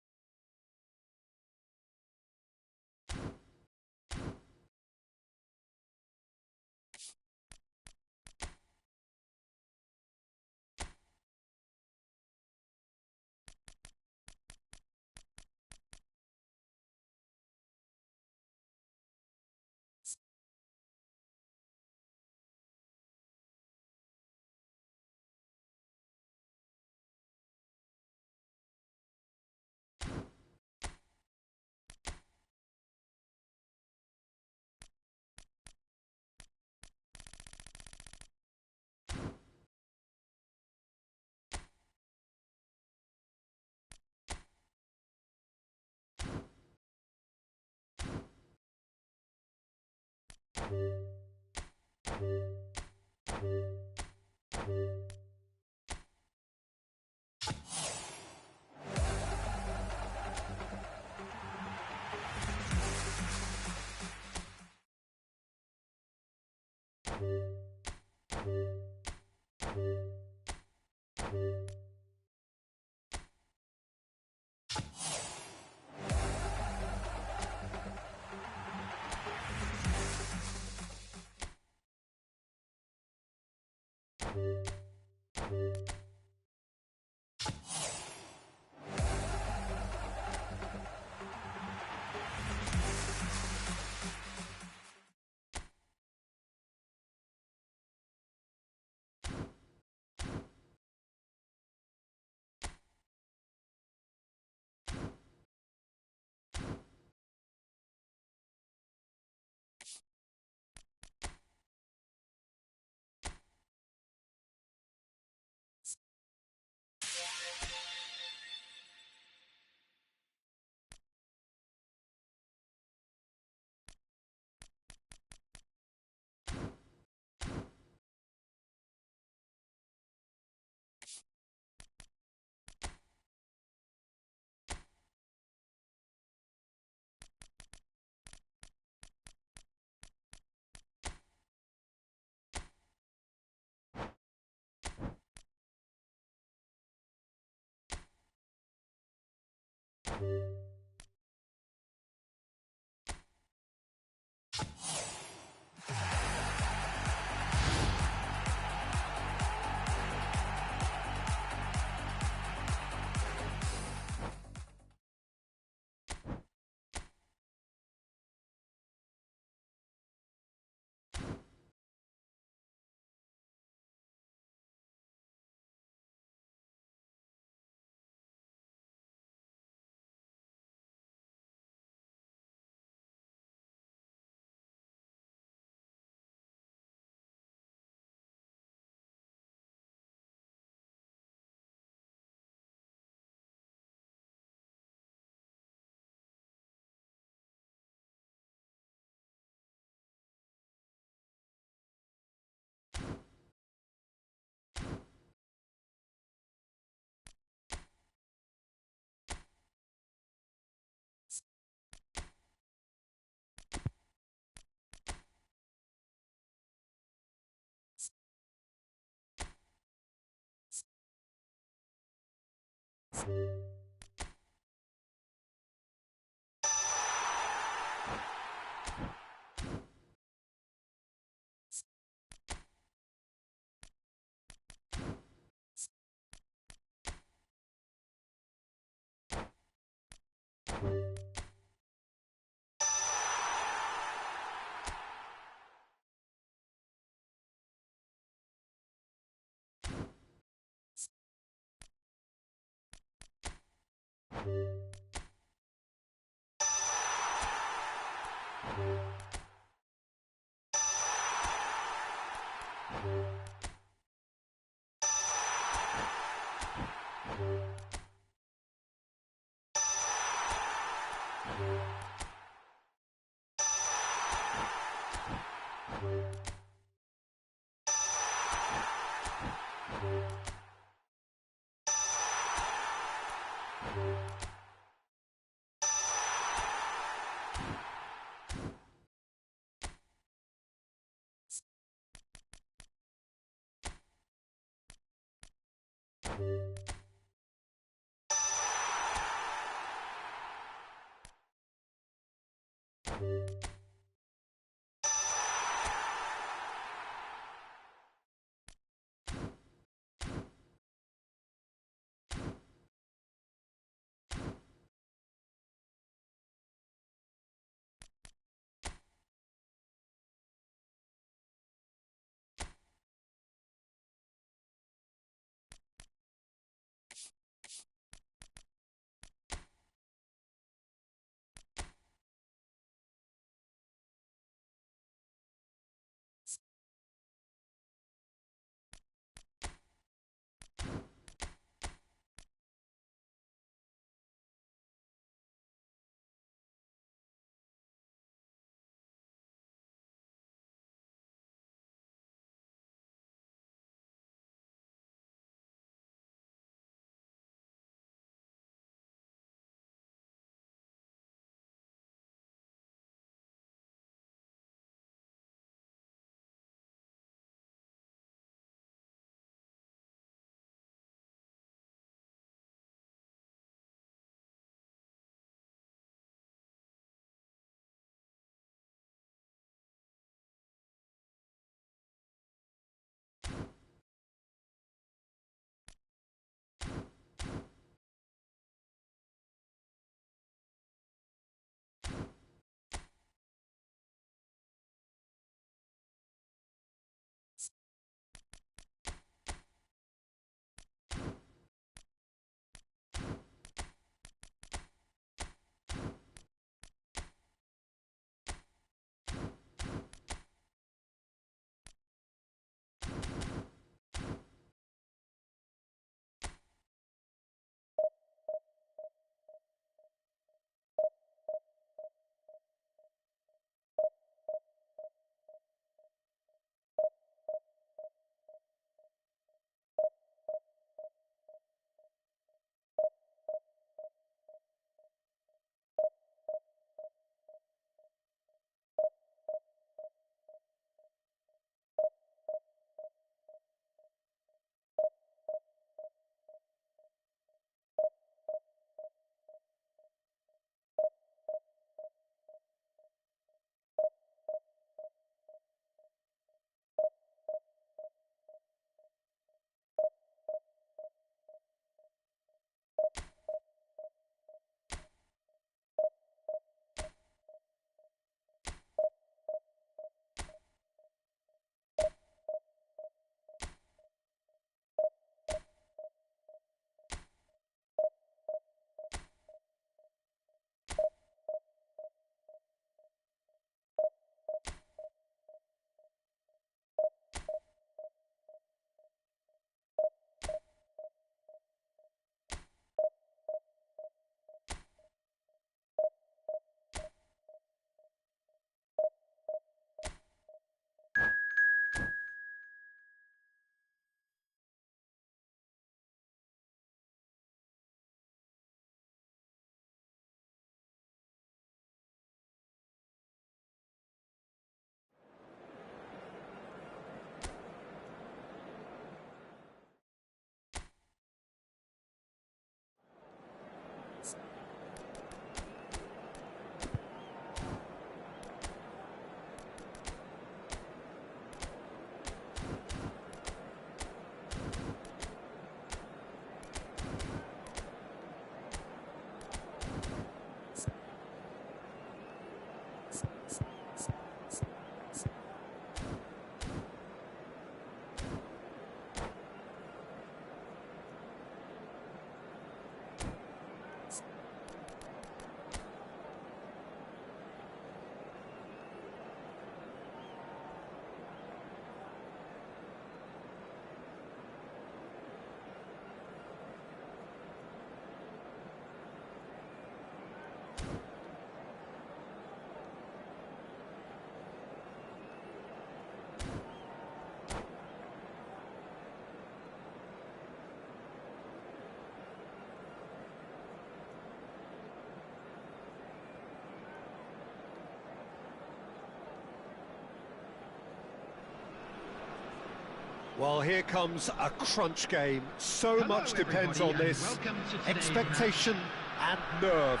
Well, here comes a crunch game. So much depends on this. Expectation and nerve.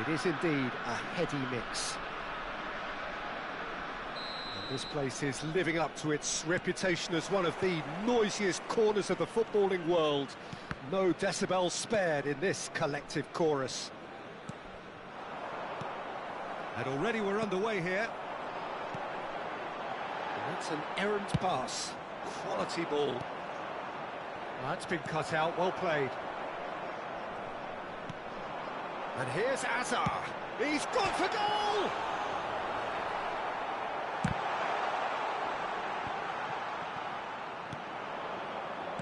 It is indeed a heady mix. And this place is living up to its reputation as one of the noisiest corners of the footballing world. No decibels spared in this collective chorus. And already we're underway here. And that's an errant pass. Quality ball. That's been cut out, well played. And here's Azar. He's gone for goal!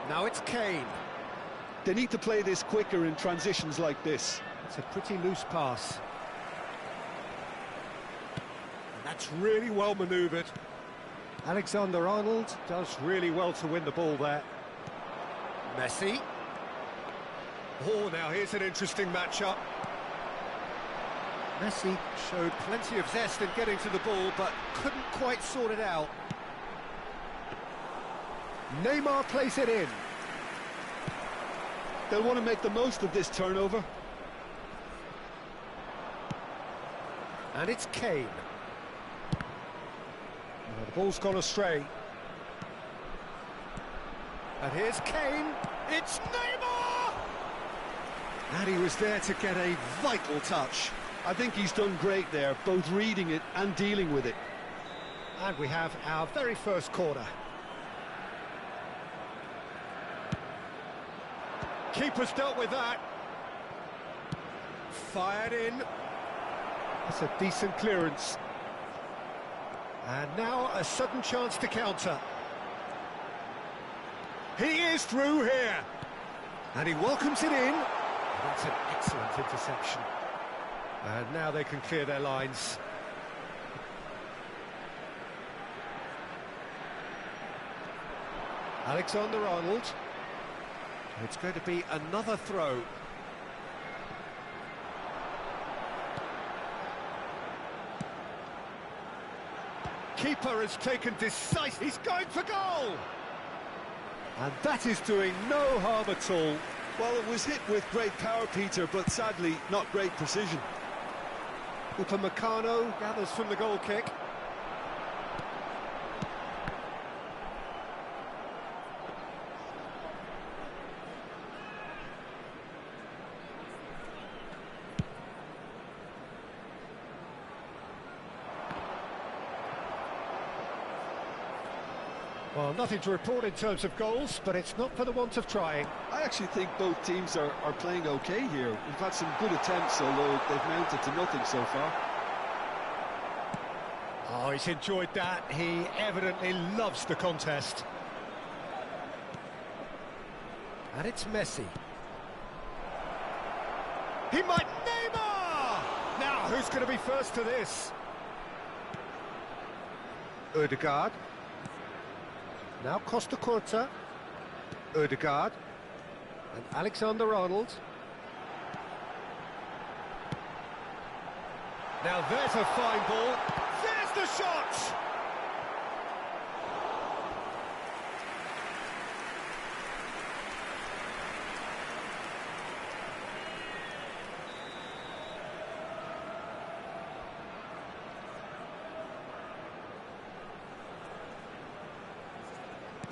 Now it's Kane. They need to play this quicker in transitions like this. It's a pretty loose pass. And that's really well manoeuvred. Alexander-Arnold does really well to win the ball there. Messi. Oh, now here's an interesting matchup. Messi showed plenty of zest in getting to the ball, but couldn't quite sort it out. Neymar plays it in. They'll want to make the most of this turnover. And it's Kane. Well, the ball's gone astray. And here's Kane. It's Neymar! And he was there to get a vital touch. I think he's done great there, both reading it and dealing with it. And we have our very first corner. Keeper's dealt with that. Fired in. That's a decent clearance. And now a sudden chance to counter. He is through here. And he welcomes it in. That's an excellent interception. And now they can clear their lines. Alexander-Arnold. It's going to be another throw. Keeper has taken decisive. He's going for goal! And that is doing no harm at all. Well, it was hit with great power, Peter, but sadly not great precision. Upamecano gathers from the goal kick. Well, nothing to report in terms of goals, but it's not for the want of trying. I actually think both teams are playing okay here. We've had some good attempts, although they've mounted to nothing so far. Oh, he's enjoyed that. He evidently loves the contest. And it's Messi. He might... Neymar! Now, who's going to be first to this? Ødegaard. Now Costa Curta, Ødegaard, and Alexander-Arnold. Now there's a fine ball. There's the shot!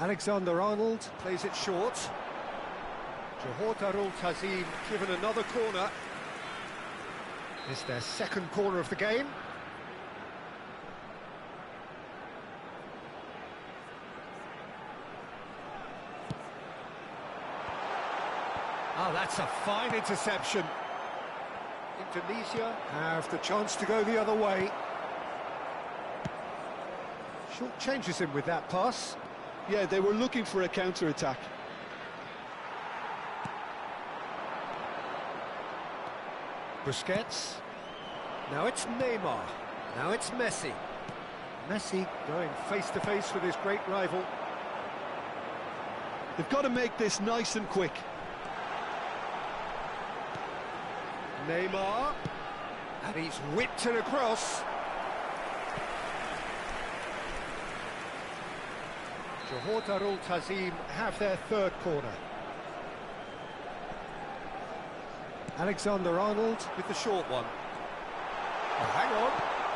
Alexander-Arnold plays it short. Johor Darul Tazim given another corner. It's their second corner of the game. Oh, that's a fine interception. Indonesia have the chance to go the other way. Short changes him with that pass. Yeah, they were looking for a counter-attack. Busquets. Now it's Neymar. Now it's Messi. Messi going face-to-face with his great rival. They've got to make this nice and quick. Neymar. And he's whipped it across. Johor Darul Tazim have their third corner. Alexander-Arnold with the short one. Oh, hang on.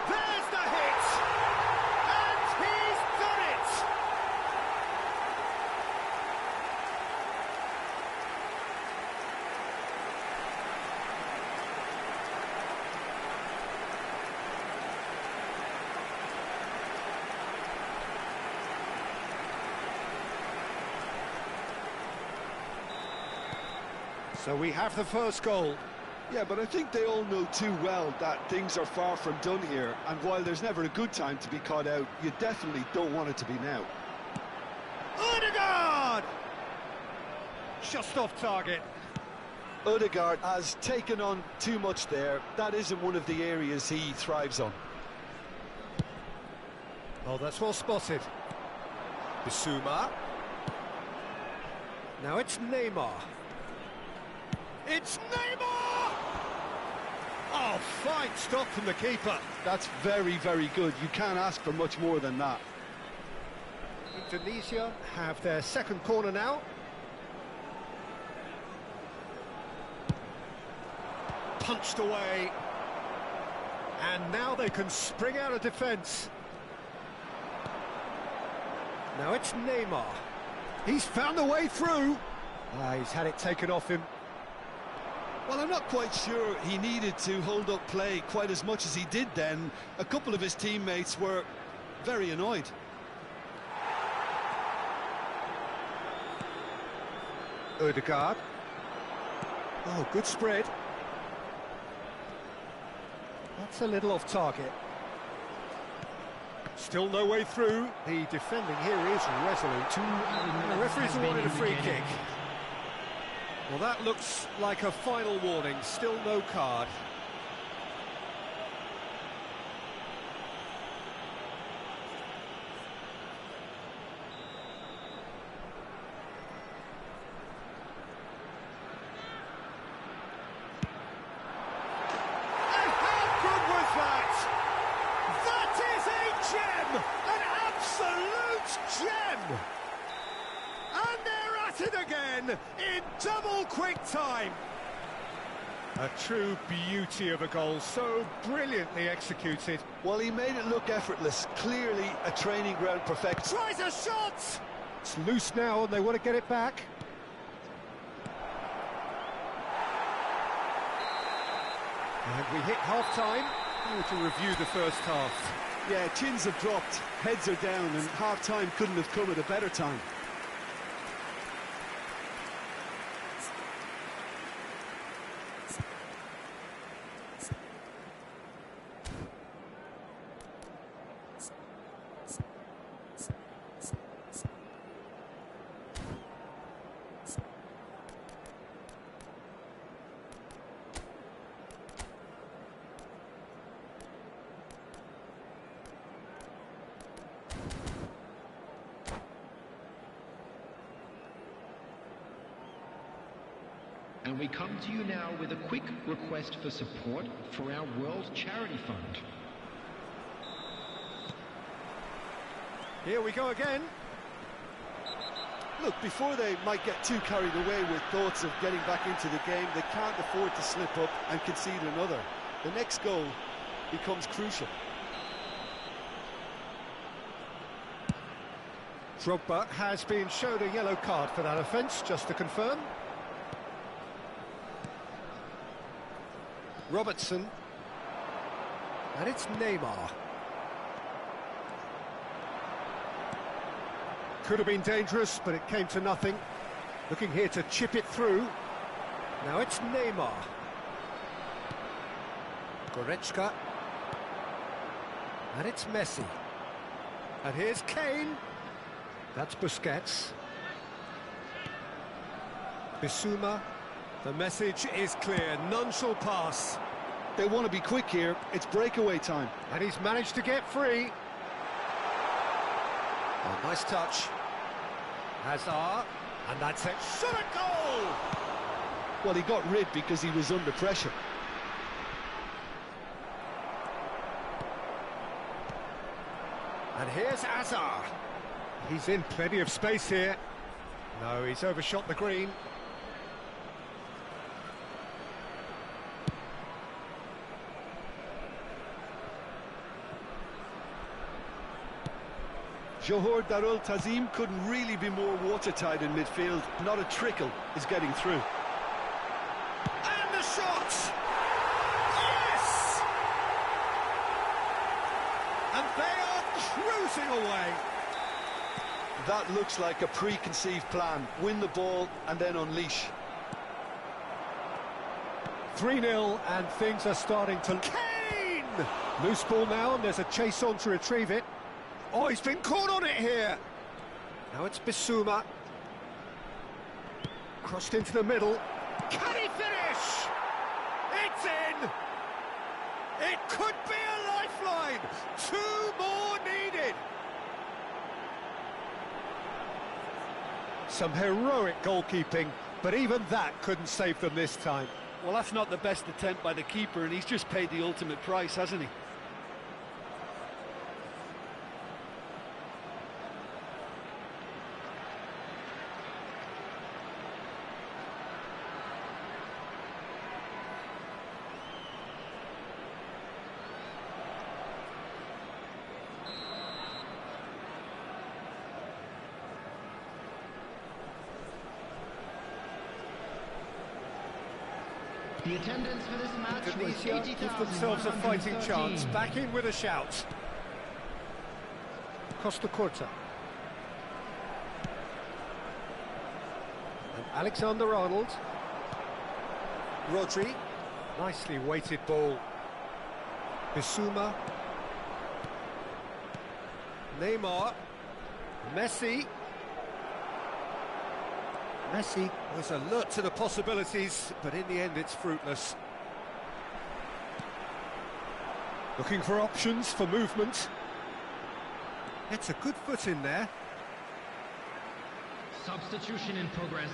There's the hit! And he's done it! So we have the first goal. Yeah, but I think they all know too well that things are far from done here, and while there's never a good time to be caught out, you definitely don't want it to be now. Odegaard! Just off target. Odegaard has taken on too much there. That isn't one of the areas he thrives on. Oh, that's well spotted. Bissouma. Now it's Neymar. It's Neymar! Oh, fine stop from the keeper. That's very, very good. You can't ask for much more than that. Indonesia have their second corner now. Punched away. And now they can spring out of defence. Now it's Neymar. He's found a way through. He's had it taken off him. Well, I'm not quite sure he needed to hold up play quite as much as he did then. A couple of his teammates were very annoyed. Odegaard. Oh, good spread. That's a little off target. Still no way through. The defending here is resolute. And the referee's awarded a free kick. Well, that looks like a final warning. Still no card. And how good was that? That is a gem! An absolute gem! And they're at it again in double quick time. A true beauty of a goal, so brilliantly executed. Well, he made it look effortless. Clearly a training ground perfection. Tries a shot! It's loose now and they want to get it back. And we hit half-time. To review the first half. Yeah, chins have dropped, heads are down, and half-time couldn't have come at a better time. And we come to you now with a quick request for support for our World Charity Fund. Here we go again. Look, before they might get too carried away with thoughts of getting back into the game, they can't afford to slip up and concede another. The next goal becomes crucial. Drogba has been shown a yellow card for that offence, just to confirm. Robertson. And it's Neymar. Could have been dangerous, but it came to nothing. Looking here to chip it through. Now it's Neymar. Goretzka. And it's Messi. And here's Kane. That's Busquets. Bissouma. The message is clear, none shall pass. They want to be quick here, it's breakaway time. And he's managed to get free. Oh, nice touch. Hazard, and that's it. Shot a goal! Well, he got rid because he was under pressure. And here's Hazard. He's in plenty of space here. No, he's overshot the green. Johor Darul Tazim couldn't really be more watertight in midfield. Not a trickle is getting through. And the shot! Yes! And they are cruising away. That looks like a preconceived plan. Win the ball and then unleash. 3-0 and things are starting to... Kane! Loose ball now and there's a chase on to retrieve it. Oh, he's been caught on it here. Now it's Bissouma. Crossed into the middle. Can he finish? It's in! It could be a lifeline. 2 more needed. Some heroic goalkeeping, but even that couldn't save them this time. Well, that's not the best attempt by the keeper, and he's just paid the ultimate price, hasn't he? The attendance for this match was Indonesia give themselves a fighting chance. Back in with a shout. Costa Curta. And Alexander-Arnold. Rodri. Nicely weighted ball. Bissouma. Neymar. Messi. Messi was alert to the possibilities, but in the end it's fruitless. Looking for options for movement. It's a good foot in there. Substitution in progress.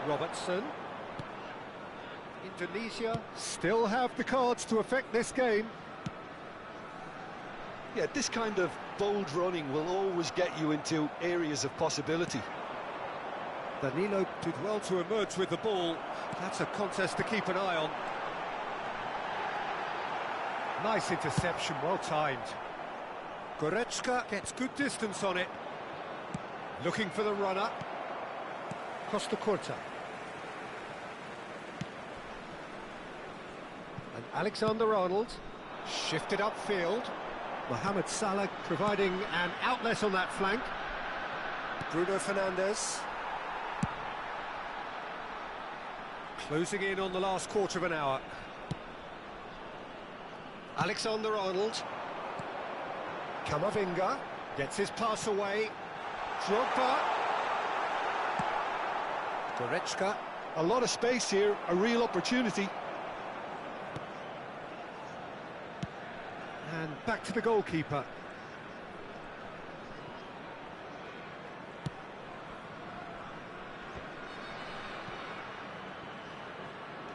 Robertson. Indonesia still have the cards to affect this game. Yeah, this kind of bold running will always get you into areas of possibility. Danilo did well to emerge with the ball. That's a contest to keep an eye on. Nice interception, well timed. Goretzka gets good distance on it. Looking for the runner. Costa Curta. And Alexander-Arnold shifted upfield. Mohamed Salah providing an outlet on that flank. Bruno Fernandes. Closing in on the last quarter of an hour. Alexander-Arnold. Camavinga gets his pass away. Drogba. Goretzka. A lot of space here, a real opportunity. And back to the goalkeeper.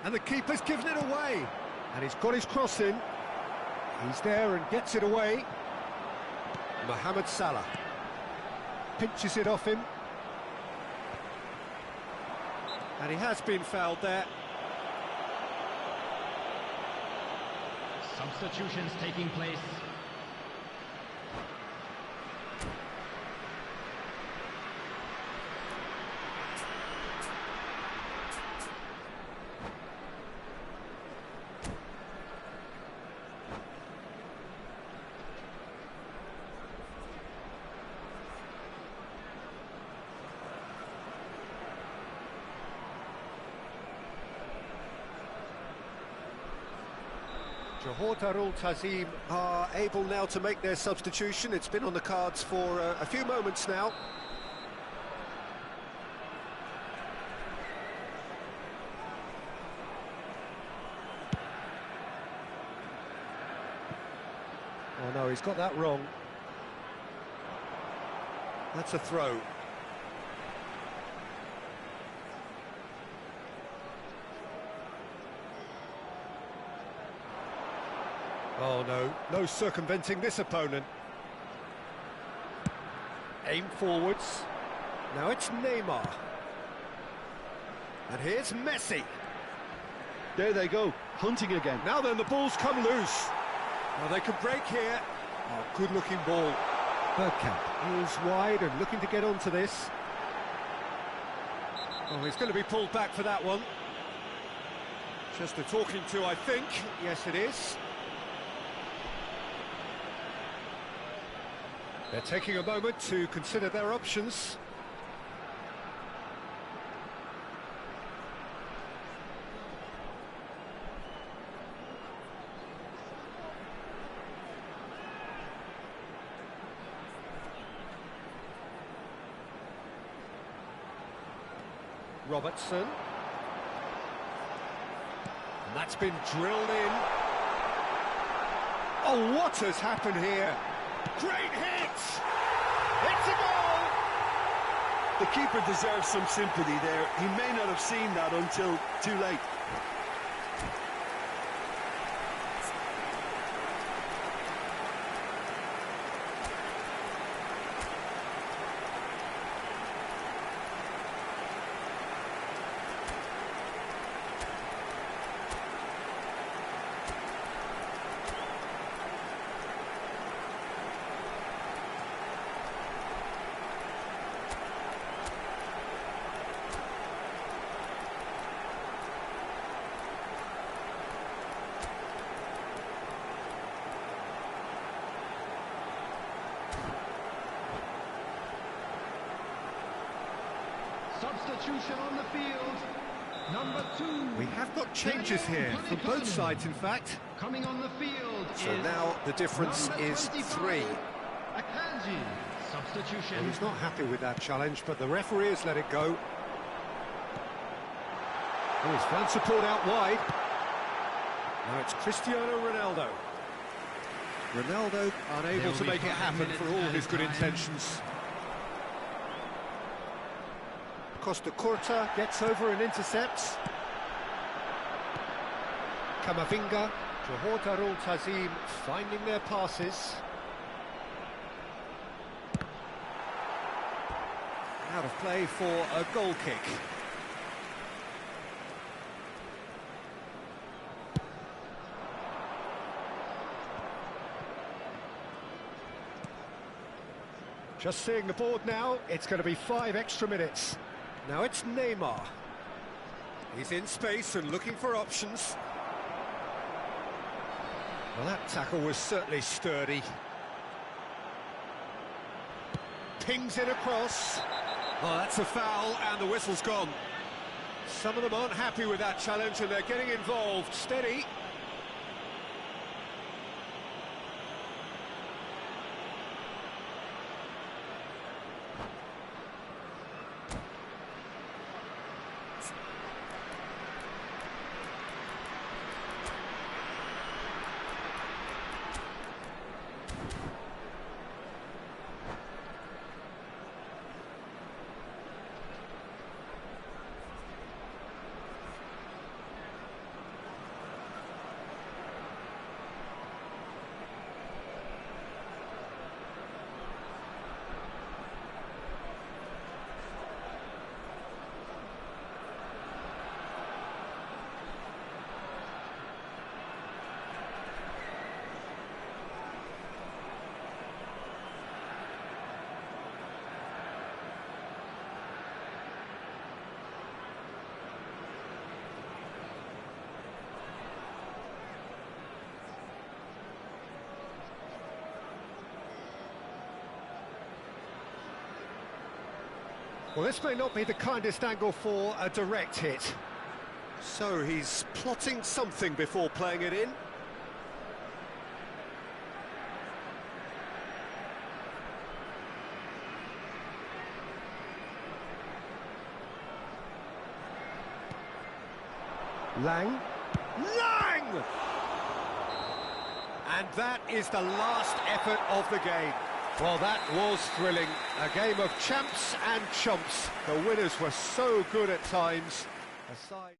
And the keeper's given it away. And he's got his cross in. He's there and gets it away. Mohamed Salah pinches it off him. And he has been fouled there. Substitutions taking place. Johor Darul Tazim are able now to make their substitution. It's been on the cards for a few moments now. Oh no, he's got that wrong. That's a throw. Oh no, no circumventing this opponent. Aim forwards. Now it's Neymar. And here's Messi. There they go, hunting again. Now then, the ball's come loose. Well, they could break here. Oh, good-looking ball. Bergkamp is wide and looking to get onto this. Oh, he's going to be pulled back for that one. Just a talking to, I think. Yes, it is. They're taking a moment to consider their options. Robertson. And that's been drilled in. Oh, what has happened here? Great hit! It's a goal! The keeper deserves some sympathy there. He may not have seen that until too late. Substitution on the field. Number 2. We have got changes here from both sides, in fact. Coming on the field. So now the difference is 3. Akanji. Substitution. Well, he's not happy with that challenge, but the referee has let it go. Oh, he's found support out wide. Now it's Cristiano Ronaldo. Ronaldo unable to make it happen for all his good intentions. Costa Curta gets over and intercepts. Camavinga, Johor Darul Tazim finding their passes. Out of play for a goal kick. Just seeing the board now, it's going to be 5 extra minutes. Now it's Neymar. He's in space and looking for options. Well, that tackle was certainly sturdy. Pings it across. Oh, that's a foul, and the whistle's gone. Some of them aren't happy with that challenge, and they're getting involved. Steady. Well, this may not be the kindest angle for a direct hit. So he's plotting something before playing it in. Lang. And that is the last effort of the game. Well, that was thrilling. A game of champs and chumps. The winners were so good at times. Aside